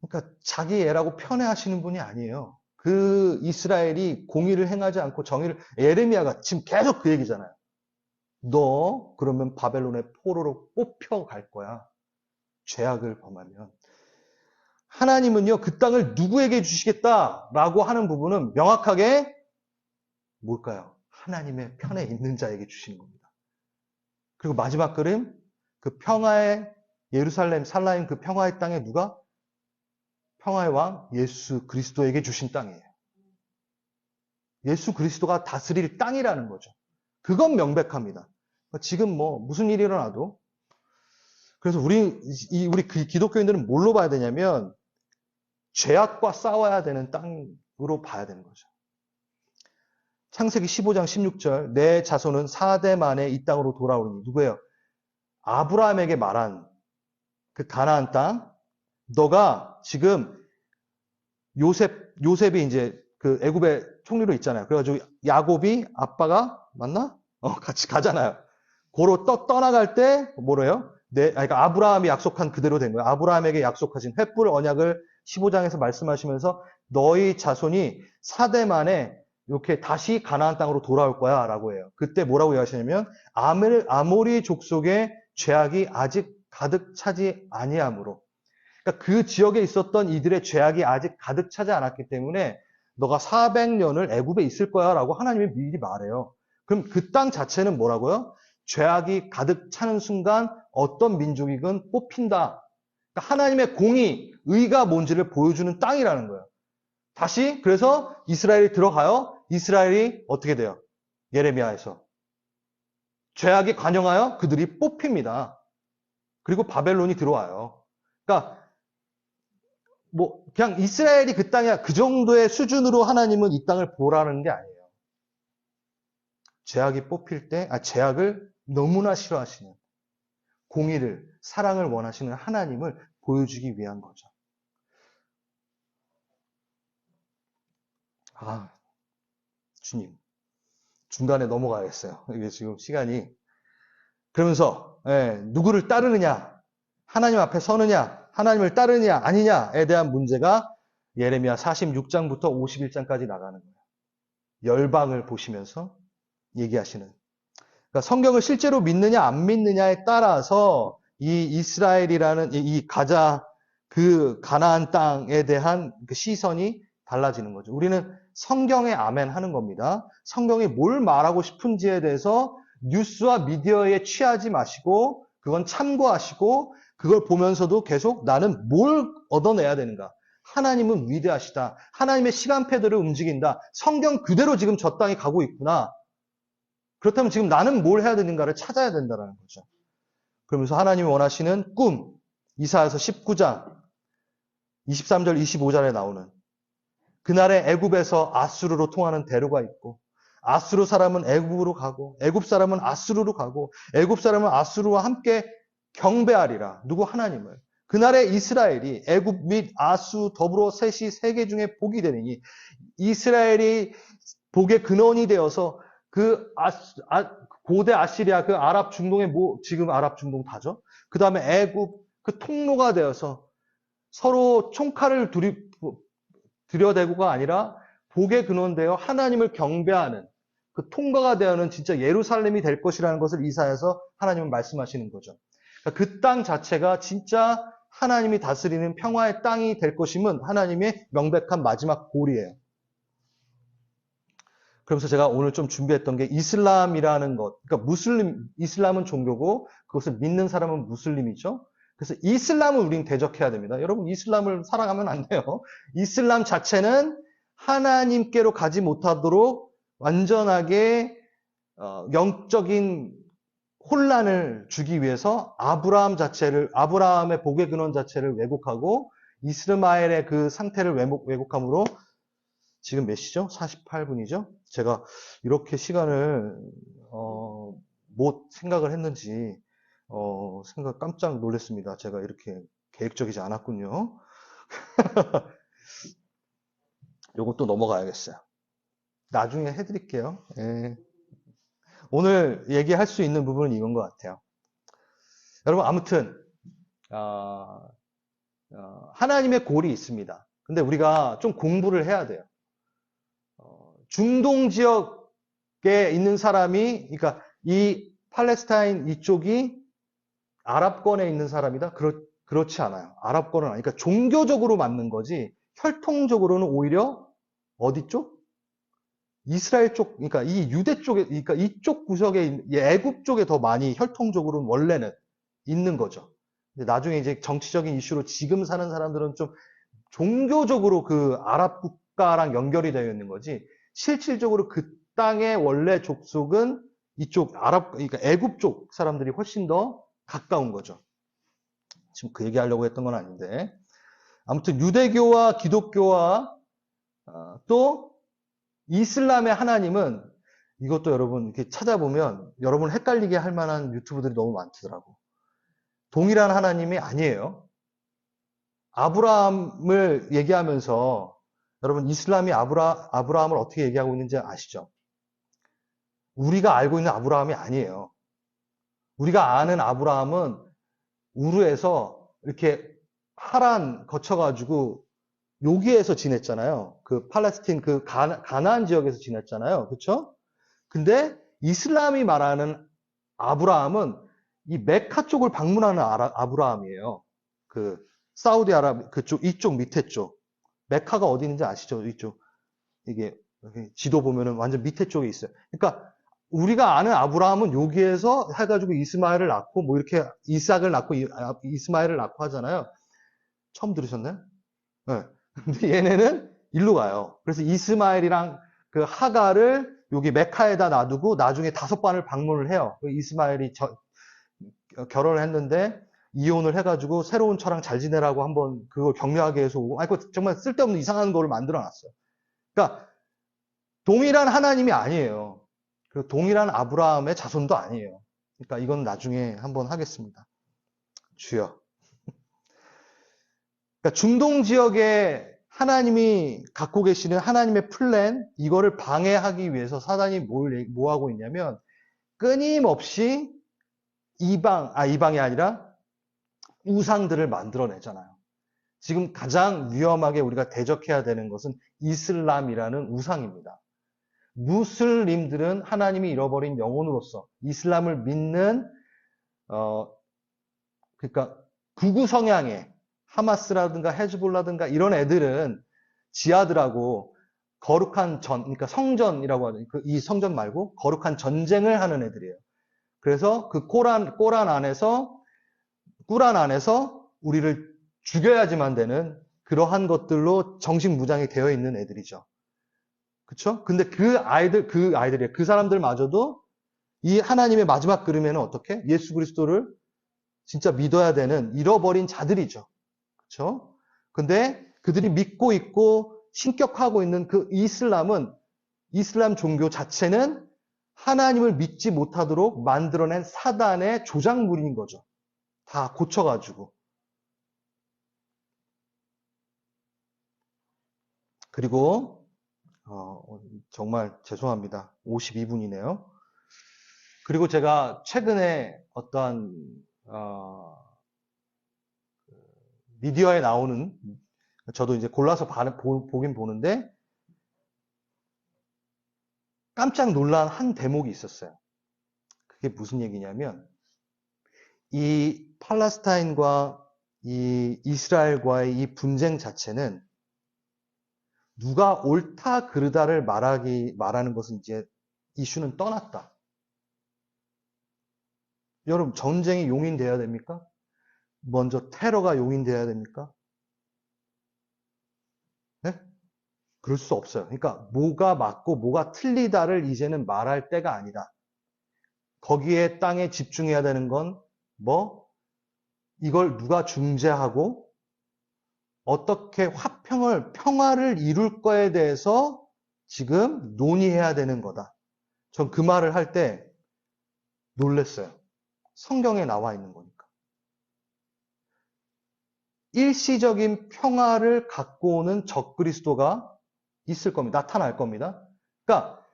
그러니까 자기 애라고 편애하시는 분이 아니에요. 그 이스라엘이 공의를 행하지 않고 정의를, 예레미야가 지금 계속 그 얘기잖아요. 너 그러면 바벨론의 포로로 뽑혀갈 거야. 죄악을 범하면. 하나님은요, 그 땅을 누구에게 주시겠다라고 하는 부분은 명확하게 뭘까요? 하나님의 편에 있는 자에게 주시는 겁니다. 그리고 마지막 그림, 그 평화의 예루살렘, 살라임 그 평화의 땅에 누가? 평화의 왕 예수 그리스도에게 주신 땅이에요. 예수 그리스도가 다스릴 땅이라는 거죠. 그건 명백합니다. 지금 뭐 무슨 일이 일어나도, 그래서 우리 기독교인들은 뭘로 봐야 되냐면 죄악과 싸워야 되는 땅으로 봐야 되는 거죠. 창세기 15장 16절, 내 자손은 4대 만에 이 땅으로 돌아오니, 누구예요? 아브라함에게 말한 그 가나안 땅. 너가 지금 요셉이 이제 그 애굽의 총리로 있잖아요. 그래가지고 야곱이 아빠가 맞나? 같이 가잖아요. 고로 떠나갈 때 뭐래요? 그러니까 아브라함이 약속한 그대로 된 거예요. 아브라함에게 약속하신 횃불 언약을 15장에서 말씀하시면서 너희 자손이 4대 만에 이렇게 다시 가나안 땅으로 돌아올 거야 라고 해요. 그때 뭐라고 이야기하시냐면 아모리 족속의 죄악이 아직 가득 차지 아니하므로, 그러니까 그 지역에 있었던 이들의 죄악이 아직 가득 차지 않았기 때문에 너가 400년을 애굽에 있을 거야 라고 하나님이 미리 말해요. 그럼 그 땅 자체는 뭐라고요? 죄악이 가득 차는 순간 어떤 민족이건 뽑힌다. 그러니까 하나님의 공의, 의가 뭔지를 보여주는 땅이라는 거예요. 다시 그래서 이스라엘이 들어가요. 이스라엘이 어떻게 돼요? 예레미야에서 죄악이 관영하여 그들이 뽑힙니다. 그리고 바벨론이 들어와요. 그러니까 뭐 그냥 이스라엘이 그 땅이야, 그 정도의 수준으로 하나님은 이 땅을 보라는 게 아니에요. 죄악이 뽑힐 때, 죄악을 너무나 싫어하시는, 공의를, 사랑을 원하시는 하나님을 보여주기 위한 거죠. 주님, 중간에 넘어가야겠어요. 이게 지금 시간이. 그러면서 누구를 따르느냐, 하나님 앞에 서느냐, 하나님을 따르느냐 아니냐에 대한 문제가 예레미야 46장부터 51장까지 나가는 거예요. 열방을 보시면서 얘기하시는. 그러니까 성경을 실제로 믿느냐 안 믿느냐에 따라서 이 이스라엘이라는 이 가자, 그 가나안 땅에 대한 그 시선이 달라지는 거죠. 우리는 성경에 아멘 하는 겁니다. 성경이 뭘 말하고 싶은지에 대해서 뉴스와 미디어에 취하지 마시고 그건 참고하시고 그걸 보면서도 계속 나는 뭘 얻어내야 되는가. 하나님은 위대하시다. 하나님의 시간표대로 움직인다. 성경 그대로 지금 저 땅에 가고 있구나. 그렇다면 지금 나는 뭘 해야 되는가를 찾아야 된다는 거죠. 그러면서 하나님이 원하시는 꿈, 이사야서 19장 23절 25절에 나오는 그날에 애굽에서 아수르로 통하는 대로가 있고 아수르 사람은 애굽으로 가고 애굽 사람은 아수르로 가고 애굽 사람은 아수르와 함께 경배하리라. 누구? 하나님을. 그날에 이스라엘이 애굽 및 아수 더불어 셋이 세계 중에 복이 되느니 이스라엘이 복의 근원이 되어서 그 고대 아시리아 그 아랍 중동의 지금 아랍 중동 다죠. 그 다음에 애굽 그 통로가 되어서 서로 총칼을 들여대고가 아니라 복의 근원되어 하나님을 경배하는 그 통과가 되어는 진짜 예루살렘이 될 것이라는 것을 이사야에서 하나님은 말씀하시는 거죠. 그러니까 그 땅 자체가 진짜 하나님이 다스리는 평화의 땅이 될 것임은 하나님의 명백한 마지막 골이에요. 그러면서 제가 오늘 좀 준비했던 게 이슬람이라는 것. 그러니까 이슬람은 종교고 그것을 믿는 사람은 무슬림이죠. 그래서 이슬람을 우린 대적해야 됩니다. 여러분, 이슬람을 사랑하면 안 돼요. 이슬람 자체는 하나님께로 가지 못하도록 완전하게 영적인 혼란을 주기 위해서 아브라함의 복의 근원 자체를 왜곡하고 이스마엘의 그 상태를 왜곡함으로 지금 몇 시죠? 48분이죠? 제가 이렇게 시간을 못 생각을 했는지 깜짝 놀랐습니다. 제가 이렇게 계획적이지 않았군요. 요것도 넘어가야겠어요. 나중에 해드릴게요. 예. 오늘 얘기할 수 있는 부분은 이건 것 같아요. 여러분, 아무튼 하나님의 골이 있습니다. 근데 우리가 좀 공부를 해야 돼요. 중동 지역에 있는 사람이, 그러니까 이 팔레스타인 이쪽이 아랍권에 있는 사람이다? 그렇지 않아요. 아랍권은 아니니까 종교적으로 맞는 거지, 혈통적으로는 오히려 어디 쪽? 이스라엘 쪽, 그러니까 이 유대 쪽에, 그러니까 이쪽 구석에, 애굽 쪽에 더 많이 혈통적으로는 원래는 있는 거죠. 나중에 이제 정치적인 이슈로 지금 사는 사람들은 좀 종교적으로 그 아랍 국가랑 연결이 되어 있는 거지, 실질적으로 그 땅의 원래 족속은 이쪽 그러니까 애굽 쪽 사람들이 훨씬 더 가까운 거죠. 지금 그 얘기하려고 했던 건 아닌데, 아무튼 유대교와 기독교와 또 이슬람의 하나님은, 이것도 여러분 이렇게 찾아보면 여러분 헷갈리게 할 만한 유튜브들이 너무 많더라고. 동일한 하나님이 아니에요. 아브라함을 얘기하면서 여러분 이슬람이 아브라함을 어떻게 얘기하고 있는지 아시죠? 우리가 알고 있는 아브라함이 아니에요. 우리가 아는 아브라함은 우르에서 이렇게 하란 거쳐가지고 여기에서 지냈잖아요. 그 팔레스틴 그 가나안 지역에서 지냈잖아요. 그렇죠? 근데 이슬람이 말하는 아브라함은 이 메카 쪽을 방문하는 아브라함이에요. 그 사우디아라비아 그쪽 이쪽 밑에 쪽. 메카가 어디 있는지 아시죠? 이쪽. 이게 지도 보면은 완전 밑에 쪽에 있어요. 그러니까 우리가 아는 아브라함은 여기에서 해가지고 이스마엘을 낳고 뭐 이렇게 이삭을 낳고 이스마엘을 낳고 하잖아요. 처음 들으셨나요? 네. 근데 얘네는 일로 가요. 그래서 이스마엘이랑 그 하가를 여기 메카에다 놔두고 나중에 5번을 방문을 해요. 이스마엘이 결혼을 했는데 이혼을 해가지고 새로운 처랑 잘 지내라고 한번 그걸 격려하게 해서 오고, 그거 정말 쓸데없는 이상한 거를 만들어 놨어요. 그러니까 동일한 하나님이 아니에요. 그리고 동일한 아브라함의 자손도 아니에요. 그러니까 이건 나중에 한번 하겠습니다. 주여. 그러니까 중동 지역에 하나님이 갖고 계시는 하나님의 플랜, 이거를 방해하기 위해서 사단이 뭐 하고 있냐면 끊임없이 이방이 아니라 우상들을 만들어내잖아요. 지금 가장 위험하게 우리가 대적해야 되는 것은 이슬람이라는 우상입니다. 무슬림들은 하나님이 잃어버린 영혼으로서 이슬람을 믿는 그러니까 극우 성향의 하마스라든가 헤즈볼라든가 이런 애들은 지하들하고 거룩한 그러니까 성전이라고 하는 이 성전 말고 거룩한 전쟁을 하는 애들이에요. 그래서 그 꾸란 안에서 우리를 죽여야지만 되는 그러한 것들로 정식 무장이 되어 있는 애들이죠. 그쵸? 근데 그 사람들마저도 이 하나님의 마지막 그림에는 어떻게? 예수 그리스도를 진짜 믿어야 되는 잃어버린 자들이죠. 그쵸? 근데 그들이 믿고 있고 신격하고 있는 그 이슬람 종교 자체는 하나님을 믿지 못하도록 만들어낸 사단의 조작물인 거죠. 다 고쳐가지고. 그리고 정말 죄송합니다. 52분이네요. 그리고 제가 최근에 어떠한 미디어에 나오는, 저도 이제 골라서 보긴 보는데 깜짝 놀란 한 대목이 있었어요. 그게 무슨 얘기냐면 이 팔레스타인과 이 이스라엘과의 이 분쟁 자체는 누가 옳다 그르다를 말하는 것은 이제 이슈는 떠났다. 여러분, 전쟁이 용인돼야 됩니까? 먼저 테러가 용인돼야 됩니까? 네? 그럴 수 없어요. 그러니까 뭐가 맞고 뭐가 틀리다를 이제는 말할 때가 아니다. 거기에 땅에 집중해야 되는 건 뭐? 이걸 누가 중재하고 어떻게 평화를 이룰 거에 대해서 지금 논의해야 되는 거다. 전 그 말을 할 때 놀랐어요. 성경에 나와 있는 거니까. 일시적인 평화를 갖고 오는 적그리스도가 있을 겁니다. 나타날 겁니다. 그러니까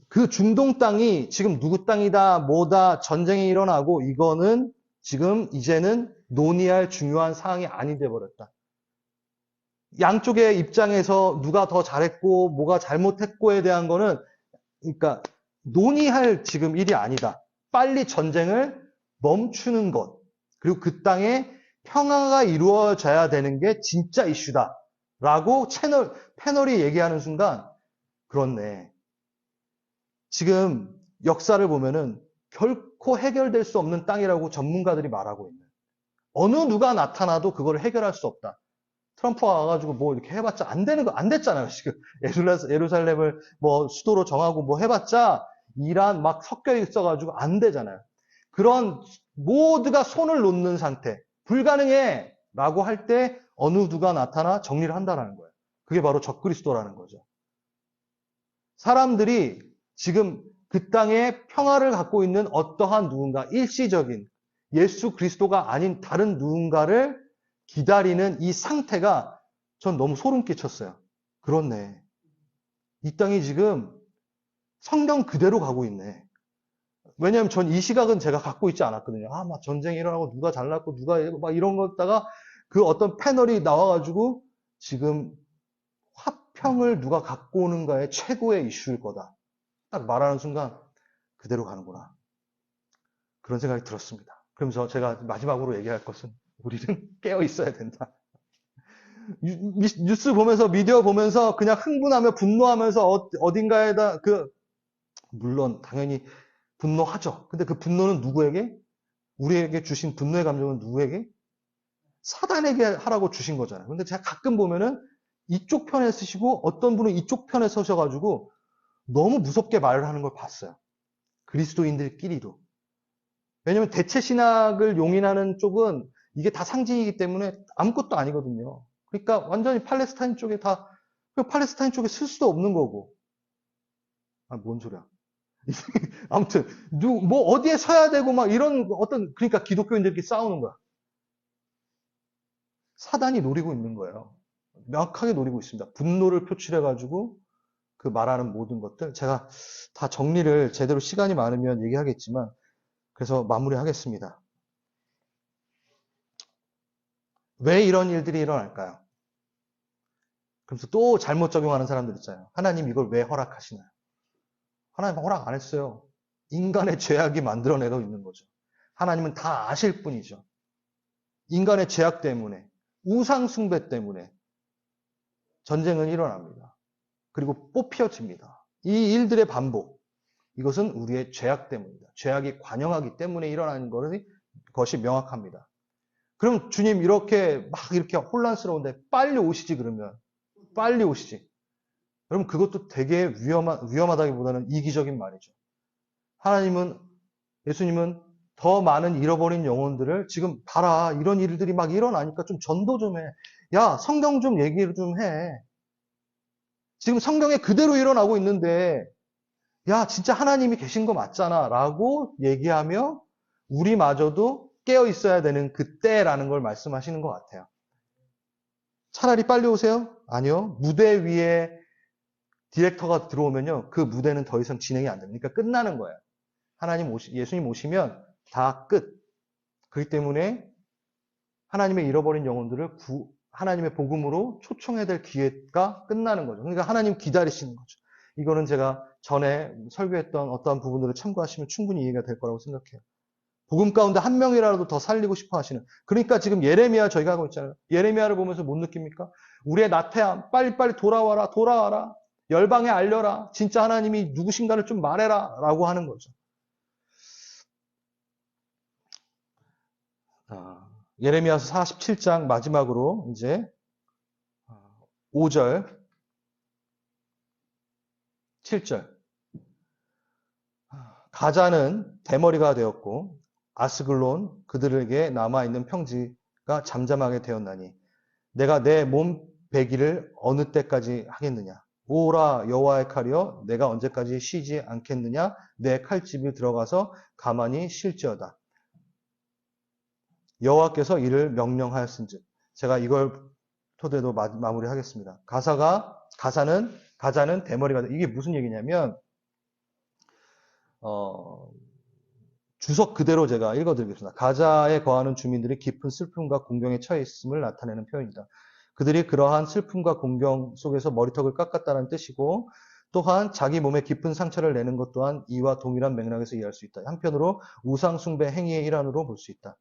그 중동 땅이 지금 누구 땅이다, 뭐다, 전쟁이 일어나고 이거는 지금 이제는 논의할 중요한 사항이 아니 돼버렸다. 양쪽의 입장에서 누가 더 잘했고 뭐가 잘못했고에 대한 거는 그러니까 논의할 지금 일이 아니다. 빨리 전쟁을 멈추는 것. 그리고 그 땅에 평화가 이루어져야 되는 게 진짜 이슈다. 라고 패널이 얘기하는 순간 그렇네. 지금 역사를 보면은 결코 해결될 수 없는 땅이라고 전문가들이 말하고 있는. 어느 누가 나타나도 그걸 해결할 수 없다. 트럼프가 와가지고 뭐 이렇게 해봤자 안 되는 거 안 됐잖아요. 지금 예루살렘을 뭐 수도로 정하고 뭐 해봤자 이란 막 섞여 있어가지고 안 되잖아요. 그런 모두가 손을 놓는 상태, 불가능해! 라고 할 때 어느 누가 나타나 정리를 한다는 거예요. 그게 바로 적그리스도라는 거죠. 사람들이 지금 그 땅에 평화를 갖고 있는 어떠한 누군가, 일시적인 예수 그리스도가 아닌 다른 누군가를 기다리는 이 상태가 전 너무 소름 끼쳤어요. 그렇네. 이 땅이 지금 성경 그대로 가고 있네. 왜냐하면 전 이 시각은 제가 갖고 있지 않았거든요. 아, 막 전쟁이 일어나고 누가 잘났고 누가 막 이런 거다가 그 어떤 패널이 나와가지고 지금 화평을 누가 갖고 오는가의 최고의 이슈일 거다. 딱 말하는 순간 그대로 가는구나. 그런 생각이 들었습니다. 그러면서 제가 마지막으로 얘기할 것은 우리는 깨어 있어야 된다. 뉴스 보면서 미디어 보면서 그냥 흥분하며 분노하면서 어딘가에다 물론 당연히 분노하죠. 근데 그 분노는 누구에게? 우리에게 주신 분노의 감정은 누구에게? 사단에게 하라고 주신 거잖아요. 근데 제가 가끔 보면은 이쪽 편에 쓰시고 어떤 분은 이쪽 편에 서셔가지고 너무 무섭게 말을 하는 걸 봤어요. 그리스도인들끼리도. 왜냐면 대체 신학을 용인하는 쪽은 이게 다 상징이기 때문에 아무것도 아니거든요. 그러니까 완전히 팔레스타인 쪽에 팔레스타인 쪽에 쓸 수도 없는 거고. 아, 뭔 소리야. 아무튼, 뭐 어디에 서야 되고 막 이런 그러니까 기독교인들끼리 싸우는 거야. 사단이 노리고 있는 거예요. 명확하게 노리고 있습니다. 분노를 표출해가지고 그 말하는 모든 것들. 제가 다 정리를 제대로 시간이 많으면 얘기하겠지만, 그래서 마무리하겠습니다. 왜 이런 일들이 일어날까요? 그래서 또 잘못 적용하는 사람들 있잖아요. 하나님 이걸 왜 허락하시나요? 하나님 허락 안 했어요. 인간의 죄악이 만들어내고 있는 거죠. 하나님은 다 아실 뿐이죠. 인간의 죄악 때문에, 우상숭배 때문에 전쟁은 일어납니다. 그리고 뽑혀집니다. 이 일들의 반복, 이것은 우리의 죄악 때문입니다. 죄악이 관영하기 때문에 일어나는 것이 명확합니다. 그럼 주님 이렇게 혼란스러운데 빨리 오시지 그러면. 빨리 오시지. 여러분 그것도 되게 위험하다기보다는 이기적인 말이죠. 예수님은 더 많은 잃어버린 영혼들을 지금 봐라. 이런 일들이 막 일어나니까 좀 전도 좀 해. 야, 성경 좀 얘기를 좀 해. 지금 성경에 그대로 일어나고 있는데 야, 진짜 하나님이 계신 거 맞잖아. 라고 얘기하며 우리마저도 깨어 있어야 되는 그때라는 걸 말씀하시는 것 같아요. 차라리 빨리 오세요? 아니요. 무대 위에 디렉터가 들어오면요. 그 무대는 더 이상 진행이 안 됩니다. 그러니까 끝나는 거예요. 예수님 오시면 다 끝. 그렇기 때문에 하나님의 잃어버린 영혼들을 하나님의 복음으로 초청해야 될 기회가 끝나는 거죠. 그러니까 하나님 기다리시는 거죠. 이거는 제가 전에 설교했던 어떠한 부분들을 참고하시면 충분히 이해가 될 거라고 생각해요. 복음 가운데 한 명이라도 더 살리고 싶어 하시는. 그러니까 지금 예레미야 저희가 하고 있잖아요. 예레미야를 보면서 못 느낍니까? 우리의 나태함, 빨리빨리 돌아와라, 돌아와라. 열방에 알려라. 진짜 하나님이 누구신가를 좀 말해라. 라고 하는 거죠. 예레미야서 47장 마지막으로 이제 5절, 7절. 가자는 대머리가 되었고 아스글론 그들에게 남아있는 평지가 잠잠하게 되었나니 내가 내 몸 배기를 어느 때까지 하겠느냐. 오라 여호와의 칼이여 내가 언제까지 쉬지 않겠느냐. 내 칼집이 들어가서 가만히 쉴지어다. 여호와께서 이를 명령하였은즉. 제가 이걸 토대로 마무리하겠습니다. 가자는 대머리가 돼. 이게 무슨 얘기냐면 주석 그대로 제가 읽어드리겠습니다. 가자에 거하는 주민들이 깊은 슬픔과 공경에 처해 있음을 나타내는 표현이다. 그들이 그러한 슬픔과 공경 속에서 머리턱을 깎았다는 뜻이고 또한 자기 몸에 깊은 상처를 내는 것 또한 이와 동일한 맥락에서 이해할 수 있다. 한편으로 우상 숭배 행위의 일환으로 볼 수 있다.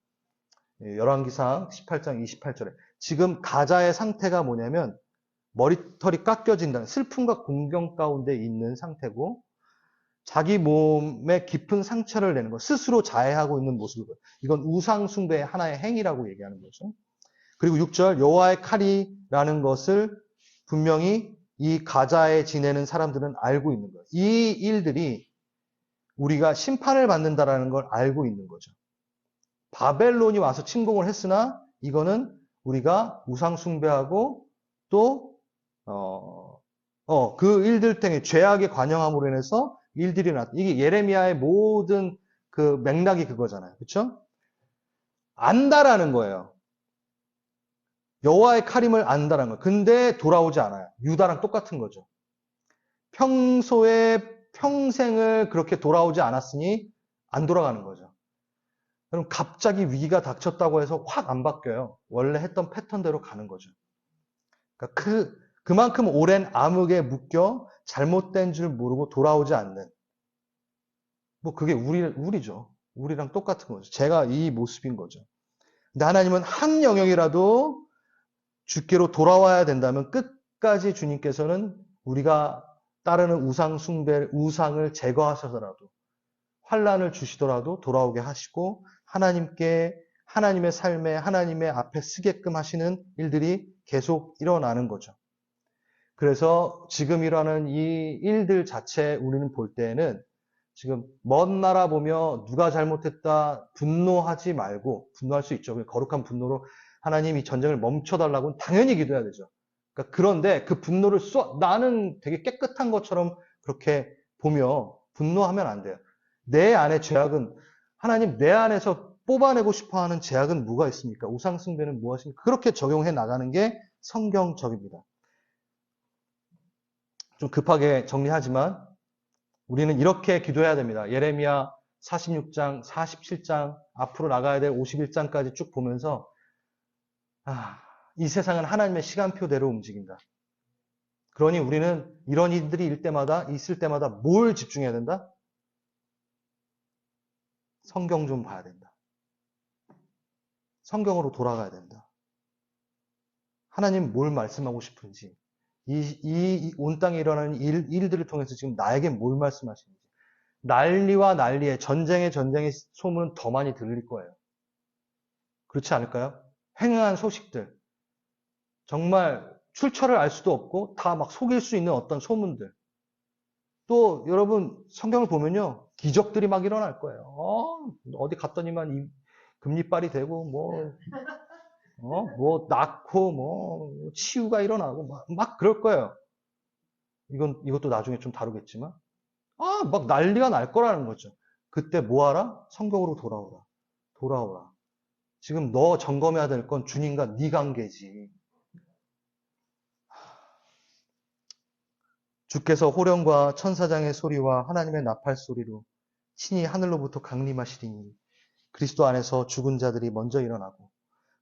열왕기상 18장 28절에 지금 가자의 상태가 뭐냐면 머리털이 깎여진다는 슬픔과 공경 가운데 있는 상태고 자기 몸에 깊은 상처를 내는 것, 스스로 자해하고 있는 모습을 이건 우상 숭배의 하나의 행위라고 얘기하는 거죠. 그리고 6절 여호와의 칼이라는 것을 분명히 이 가자에 지내는 사람들은 알고 있는 거예요. 이 일들이 우리가 심판을 받는다라는 걸 알고 있는 거죠. 바벨론이 와서 침공을 했으나 이거는 우리가 우상 숭배하고 또 그 일들 때문에 죄악의 관영함으로 인해서 일들이 났다. 이게 예레미야의 모든 그 맥락이 그거잖아요. 그렇죠? 안다라는 거예요. 여호와의 칼임을 안다라는 거예요. 근데 돌아오지 않아요. 유다랑 똑같은 거죠. 평생을 그렇게 돌아오지 않았으니 안 돌아가는 거죠. 그럼 갑자기 위기가 닥쳤다고 해서 확 안 바뀌어요. 원래 했던 패턴대로 가는 거죠. 그러니까 그만큼 오랜 암흑에 묶여 잘못된 줄 모르고 돌아오지 않는. 뭐 그게 우리죠. 우리랑 똑같은 거죠. 제가 이 모습인 거죠. 근데 하나님은 한 영역이라도 주께로 돌아와야 된다면 끝까지 주님께서는 우리가 따르는 우상 숭배, 우상을 제거하셔서라도 환란을 주시더라도 돌아오게 하시고 하나님의 삶에 하나님의 앞에 서게끔 하시는 일들이 계속 일어나는 거죠. 그래서 지금 일어나는 이 일들 자체 우리는 볼 때에는 지금 먼 나라 보며 누가 잘못했다 분노하지 말고 분노할 수 있죠. 거룩한 분노로 하나님 이 전쟁을 멈춰달라고는 당연히 기도해야 되죠. 그러니까 그런데 그 분노를 나는 되게 깨끗한 것처럼 그렇게 보며 분노하면 안 돼요. 내 안에 죄악은 하나님 내 안에서 뽑아내고 싶어하는 죄악은 뭐가 있습니까? 우상 숭배는 무엇입니까? 그렇게 적용해 나가는 게 성경적입니다. 좀 급하게 정리하지만 우리는 이렇게 기도해야 됩니다. 예레미야 46장, 47장, 앞으로 나가야 될 51장까지 쭉 보면서 이 세상은 하나님의 시간표대로 움직인다. 그러니 우리는 이런 일들이 있을 때마다 뭘 집중해야 된다? 성경 좀 봐야 된다. 성경으로 돌아가야 된다. 하나님 뭘 말씀하고 싶은지, 이 온 땅에 일어나는 일들을 통해서 지금 나에게 뭘 말씀하시는지, 난리와 난리의 전쟁의 소문은 더 많이 들릴 거예요. 그렇지 않을까요? 횡행한 소식들, 정말 출처를 알 수도 없고 다 막 속일 수 있는 어떤 소문들. 또 여러분 성경을 보면요. 기적들이 막 일어날 거예요. 어디 갔더니만 이 금리빨이 되고 뭐 낳고 뭐 치유가 일어나고 막 그럴 거예요. 이것도 나중에 좀 다루겠지만 막 난리가 날 거라는 거죠. 그때 뭐하라? 성경으로 돌아오라. 지금 너 점검해야 될 건 주님과 네 관계지. 주께서 호령과 천사장의 소리와 하나님의 나팔 소리로 친히 하늘로부터 강림하시리니 그리스도 안에서 죽은 자들이 먼저 일어나고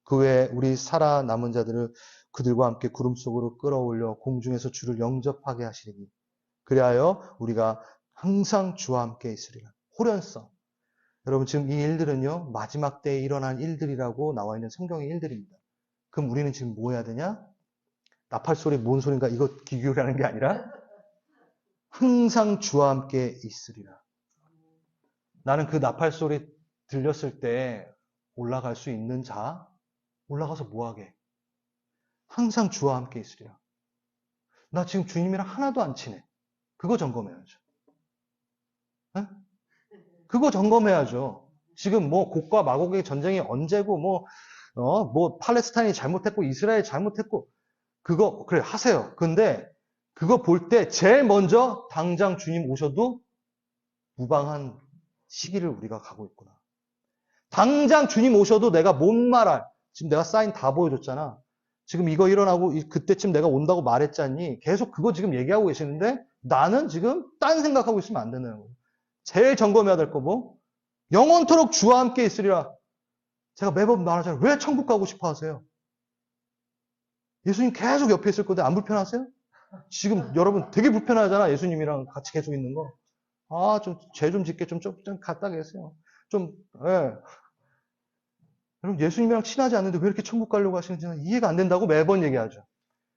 그 외에 우리 살아남은 자들을 그들과 함께 구름 속으로 끌어올려 공중에서 주를 영접하게 하시리니 그리하여 우리가 항상 주와 함께 있으리라. 호련성. 여러분 지금 이 일들은요. 마지막 때에 일어난 일들이라고 나와 있는 성경의 일들입니다. 그럼 우리는 지금 뭐 해야 되냐? 나팔 소리 뭔 소린가 이거 기교라는 게 아니라 항상 주와 함께 있으리라. 나는 그 나팔 소리 들렸을 때 올라갈 수 있는 자, 올라가서 뭐하게? 항상 주와 함께 있으리라. 나 지금 주님이랑 하나도 안 친해. 그거 점검해야죠. 에? 그거 점검해야죠. 지금 뭐 곡과 마곡의 전쟁이 언제고 뭐 팔레스타인이 잘못했고 이스라엘이 잘못했고 그거 그래 하세요. 근데 그거 볼 때 제일 먼저 당장 주님 오셔도 무방한 시기를 우리가 가고 있구나. 당장 주님 오셔도 내가 못 말할. 지금 내가 사인 다 보여줬잖아. 지금 이거 일어나고 그때쯤 내가 온다고 말했잖니. 계속 그거 지금 얘기하고 계시는데 나는 지금 딴 생각하고 있으면 안 된다는 거예요. 제일 점검해야 될 거 뭐? 영원토록 주와 함께 있으리라. 제가 매번 말하잖아요. 왜 천국 가고 싶어 하세요? 예수님 계속 옆에 있을 건데 안 불편하세요? 지금 여러분 되게 불편하잖아. 예수님이랑 같이 계속 있는 거. 아, 좀 죄 좀 짓게 좀 갔다 계세요. 좀, 예. 여러분 예수님이랑 친하지 않는데 왜 이렇게 천국 가려고 하시는지 이해가 안 된다고 매번 얘기하죠.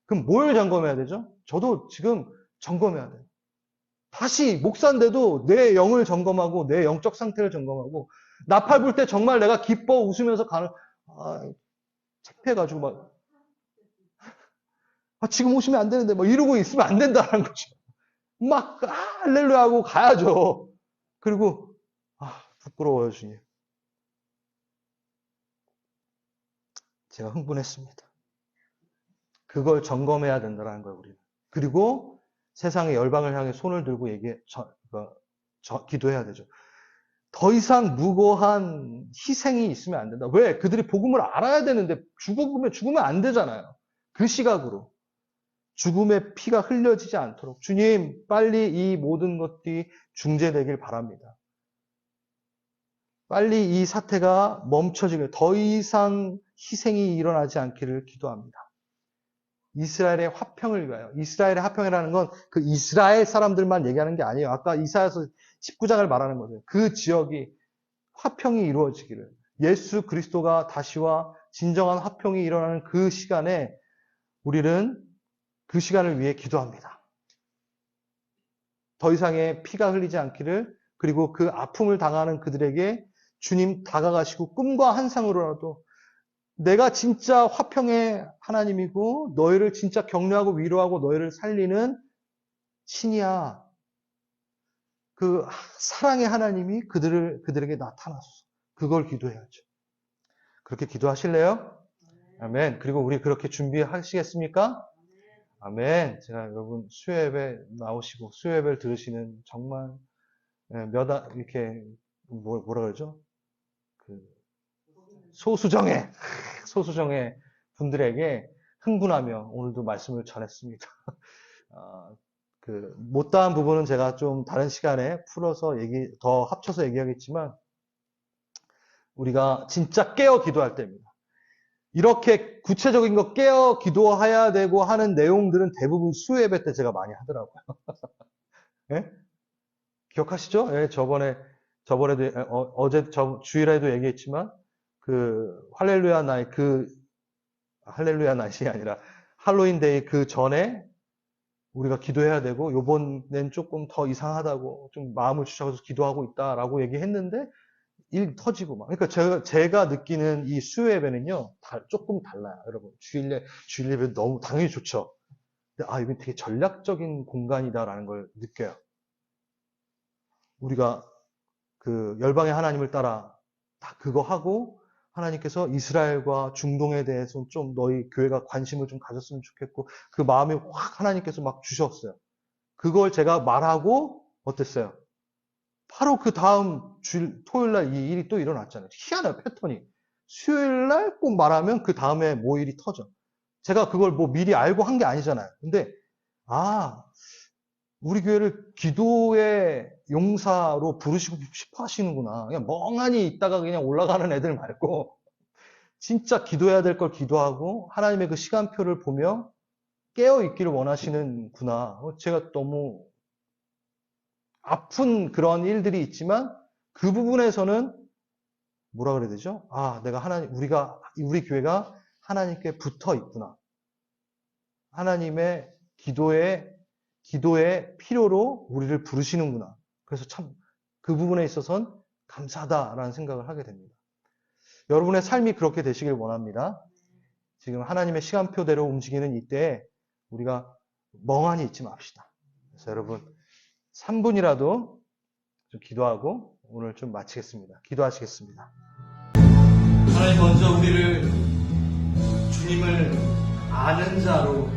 그럼 뭘 점검해야 되죠? 저도 지금 점검해야 돼요. 다시 목사인데도 내 영을 점검하고 내 영적 상태를 점검하고 나팔 불 때 정말 내가 기뻐 웃으면서 가는 창피해가지고 막 지금 오시면 안 되는데 막 이러고 있으면 안 된다는 거죠. 막 할렐루야 하고 가야죠. 그리고 부끄러워요 주님. 제가 흥분했습니다. 그걸 점검해야 된다는 거예요 우리는. 그리고 세상의 열방을 향해 손을 들고 기도해야 되죠. 더 이상 무고한 희생이 있으면 안 된다. 왜? 그들이 복음을 알아야 되는데 죽으면 안 되잖아요. 그 시각으로. 죽음의 피가 흘려지지 않도록 주님 빨리 이 모든 것들이 중재되길 바랍니다. 빨리 이 사태가 멈춰지길 더 이상 희생이 일어나지 않기를 기도합니다. 이스라엘의 화평을 위하여. 이스라엘의 화평이라는 건 그 이스라엘 사람들만 얘기하는 게 아니에요. 아까 이사야서 19장을 말하는 거죠. 그 지역이 화평이 이루어지기를. 예수 그리스도가 다시와 진정한 화평이 일어나는 그 시간에 우리는 그 시간을 위해 기도합니다. 더 이상의 피가 흘리지 않기를 그리고 그 아픔을 당하는 그들에게 주님 다가가시고 꿈과 환상으로라도 내가 진짜 화평의 하나님이고 너희를 진짜 격려하고 위로하고 너희를 살리는 신이야. 그 사랑의 하나님이 그들에게 나타나소서. 그걸 기도해야죠. 그렇게 기도하실래요? 아멘. 그리고 우리 그렇게 준비하시겠습니까? 아멘. 제가 여러분 수요예배 나오시고 수요예배를 들으시는 정말 이렇게 뭐라 그러죠? 그 소수정예 분들에게 흥분하며 오늘도 말씀을 전했습니다. 못다한 부분은 제가 좀 다른 시간에 풀어서 더 합쳐서 얘기하겠지만 우리가 진짜 깨어 기도할 때입니다. 이렇게 구체적인 거 깨어 기도해야 되고 하는 내용들은 대부분 수요예배 때 제가 많이 하더라고요. 네? 기억하시죠? 네, 저번에도 어제 주일에도 얘기했지만 할렐루야 나잇이 아니라 할로윈 데이 그 전에 우리가 기도해야 되고 요번엔 조금 더 이상하다고 좀 마음을 주셔서 기도하고 있다라고 얘기했는데 일 터지고 막. 그러니까 제가 느끼는 이 수요 예배는요, 조금 달라요. 여러분. 주일 예배 너무 당연히 좋죠. 근데 이건 되게 전략적인 공간이다라는 걸 느껴요. 우리가 그 열방의 하나님을 따라 다 그거 하고 하나님께서 이스라엘과 중동에 대해서 좀 너희 교회가 관심을 좀 가졌으면 좋겠고 그 마음이 확 하나님께서 막 주셨어요. 그걸 제가 말하고 어땠어요? 바로 그 다음 토요일날 이 일이 또 일어났잖아요. 희한해요, 패턴이. 수요일날 꼭 말하면 그 다음에 뭐 일이 터져. 제가 그걸 뭐 미리 알고 한 게 아니잖아요. 근데, 우리 교회를 기도의 용사로 부르시고 싶어 하시는구나. 그냥 멍하니 있다가 그냥 올라가는 애들 말고, 진짜 기도해야 될 걸 기도하고, 하나님의 그 시간표를 보며 깨어 있기를 원하시는구나. 제가 너무 아픈 그런 일들이 있지만 그 부분에서는 뭐라 그래야 되죠? 우리 교회가 하나님께 붙어 있구나. 하나님의 기도의 필요로 우리를 부르시는구나. 그래서 참 그 부분에 있어서는 감사하다라는 생각을 하게 됩니다. 여러분의 삶이 그렇게 되시길 원합니다. 지금 하나님의 시간표대로 움직이는 이때에 우리가 멍하니 있지 맙시다. 그래서 여러분 3분이라도 좀 기도하고 오늘 좀 마치겠습니다. 기도하시겠습니다. 하나님 먼저 우리를 주님을 아는 자로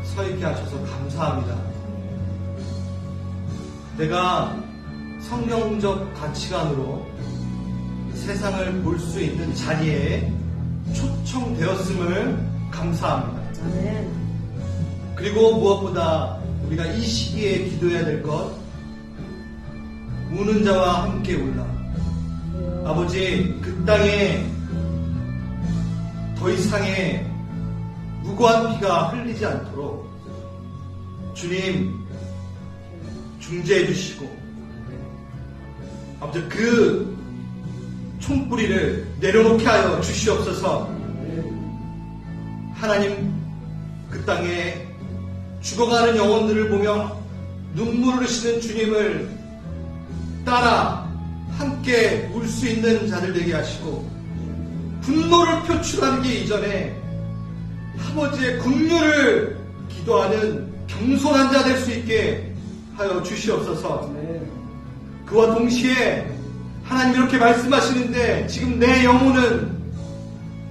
서 있게 하셔서 감사합니다. 내가 성경적 가치관으로 세상을 볼 수 있는 자리에 초청되었음을 감사합니다. 아멘. 그리고 무엇보다 우리가 이 시기에 기도해야 될 것, 우는 자와 함께 울라. 아버지, 그 땅에 더 이상의 무고한 피가 흘리지 않도록 주님 중재해 주시고, 아버지 그 총뿌리를 내려놓게 하여 주시옵소서. 하나님, 그 땅에 죽어가는 영혼들을 보며 눈물을 흘리시는 주님을 따라 함께 울 수 있는 자들 되게 하시고, 분노를 표출하는 게 이전에 아버지의 긍휼을 기도하는 겸손한 자 될 수 있게 하여 주시옵소서. 그와 동시에 하나님 이렇게 말씀하시는데, 지금 내 영혼은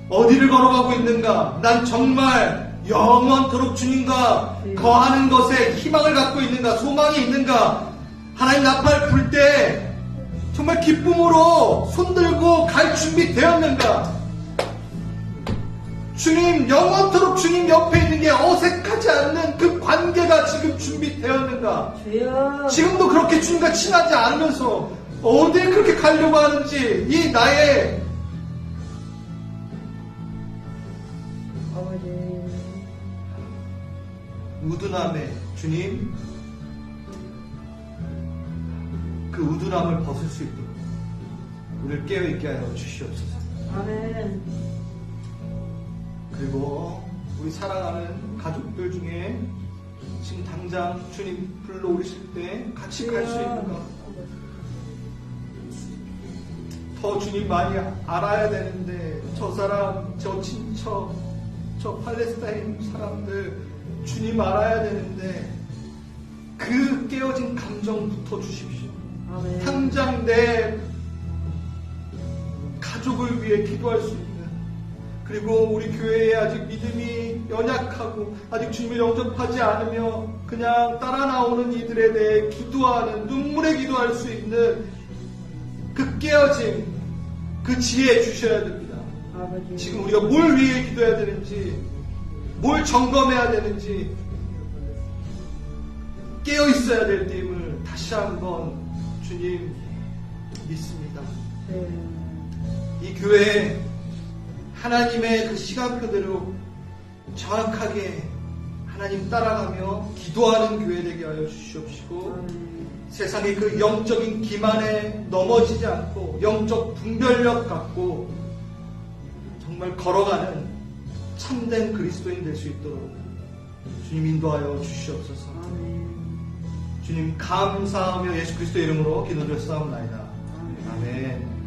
어디를 걸어가고 있는가? 난 정말 영원토록 주님과 거하는 것에 희망을 갖고 있는가? 소망이 있는가? 하나님 나팔 불 때 정말 기쁨으로 손들고 갈 준비 되었는가? 주님, 영원토록 주님 옆에 있는 게 어색하지 않는 그 관계가 지금 준비되었는가? 지금도 그렇게 주님과 친하지 않으면서 어딜 그렇게 가려고 하는지, 이 나의 우둔함에 주님, 그 우둔함을 벗을 수 있도록 우리를 깨어있게 하여 주시옵소서. 아멘. 그리고 우리 사랑하는 가족들 중에 지금 당장 주님 불러오실 때 같이 갈 수 있는가? 더 주님 많이 알아야 되는데, 저 사람, 저 친척, 저 팔레스타인 사람들 주님 알아야 되는데, 그 깨어진 감정부터 주십시오. 아멘. 당장 내 가족을 위해 기도할 수 있는, 그리고 우리 교회에 아직 믿음이 연약하고 아직 주님을 영접하지 않으며 그냥 따라 나오는 이들에 대해 기도하는, 눈물에 기도할 수 있는 그 깨어짐, 그 지혜 주셔야 됩니다. 아버지. 지금 우리가 뭘 위해 기도해야 되는지, 뭘 점검해야 되는지, 깨어 있어야 될 때임을 다시 한번 주님 믿습니다. 이 교회에 하나님의 그 시간표대로 정확하게 하나님 따라가며 기도하는 교회 되게 하여 주시옵시고, 세상의 그 영적인 기만에 넘어지지 않고 영적 분별력 갖고 정말 걸어가는 참된 그리스도인 될 수 있도록 주님 인도하여 주시옵소서. 주님 감사하며 예수 그리스도의 이름으로 기도드렸사옵나이다. 아멘.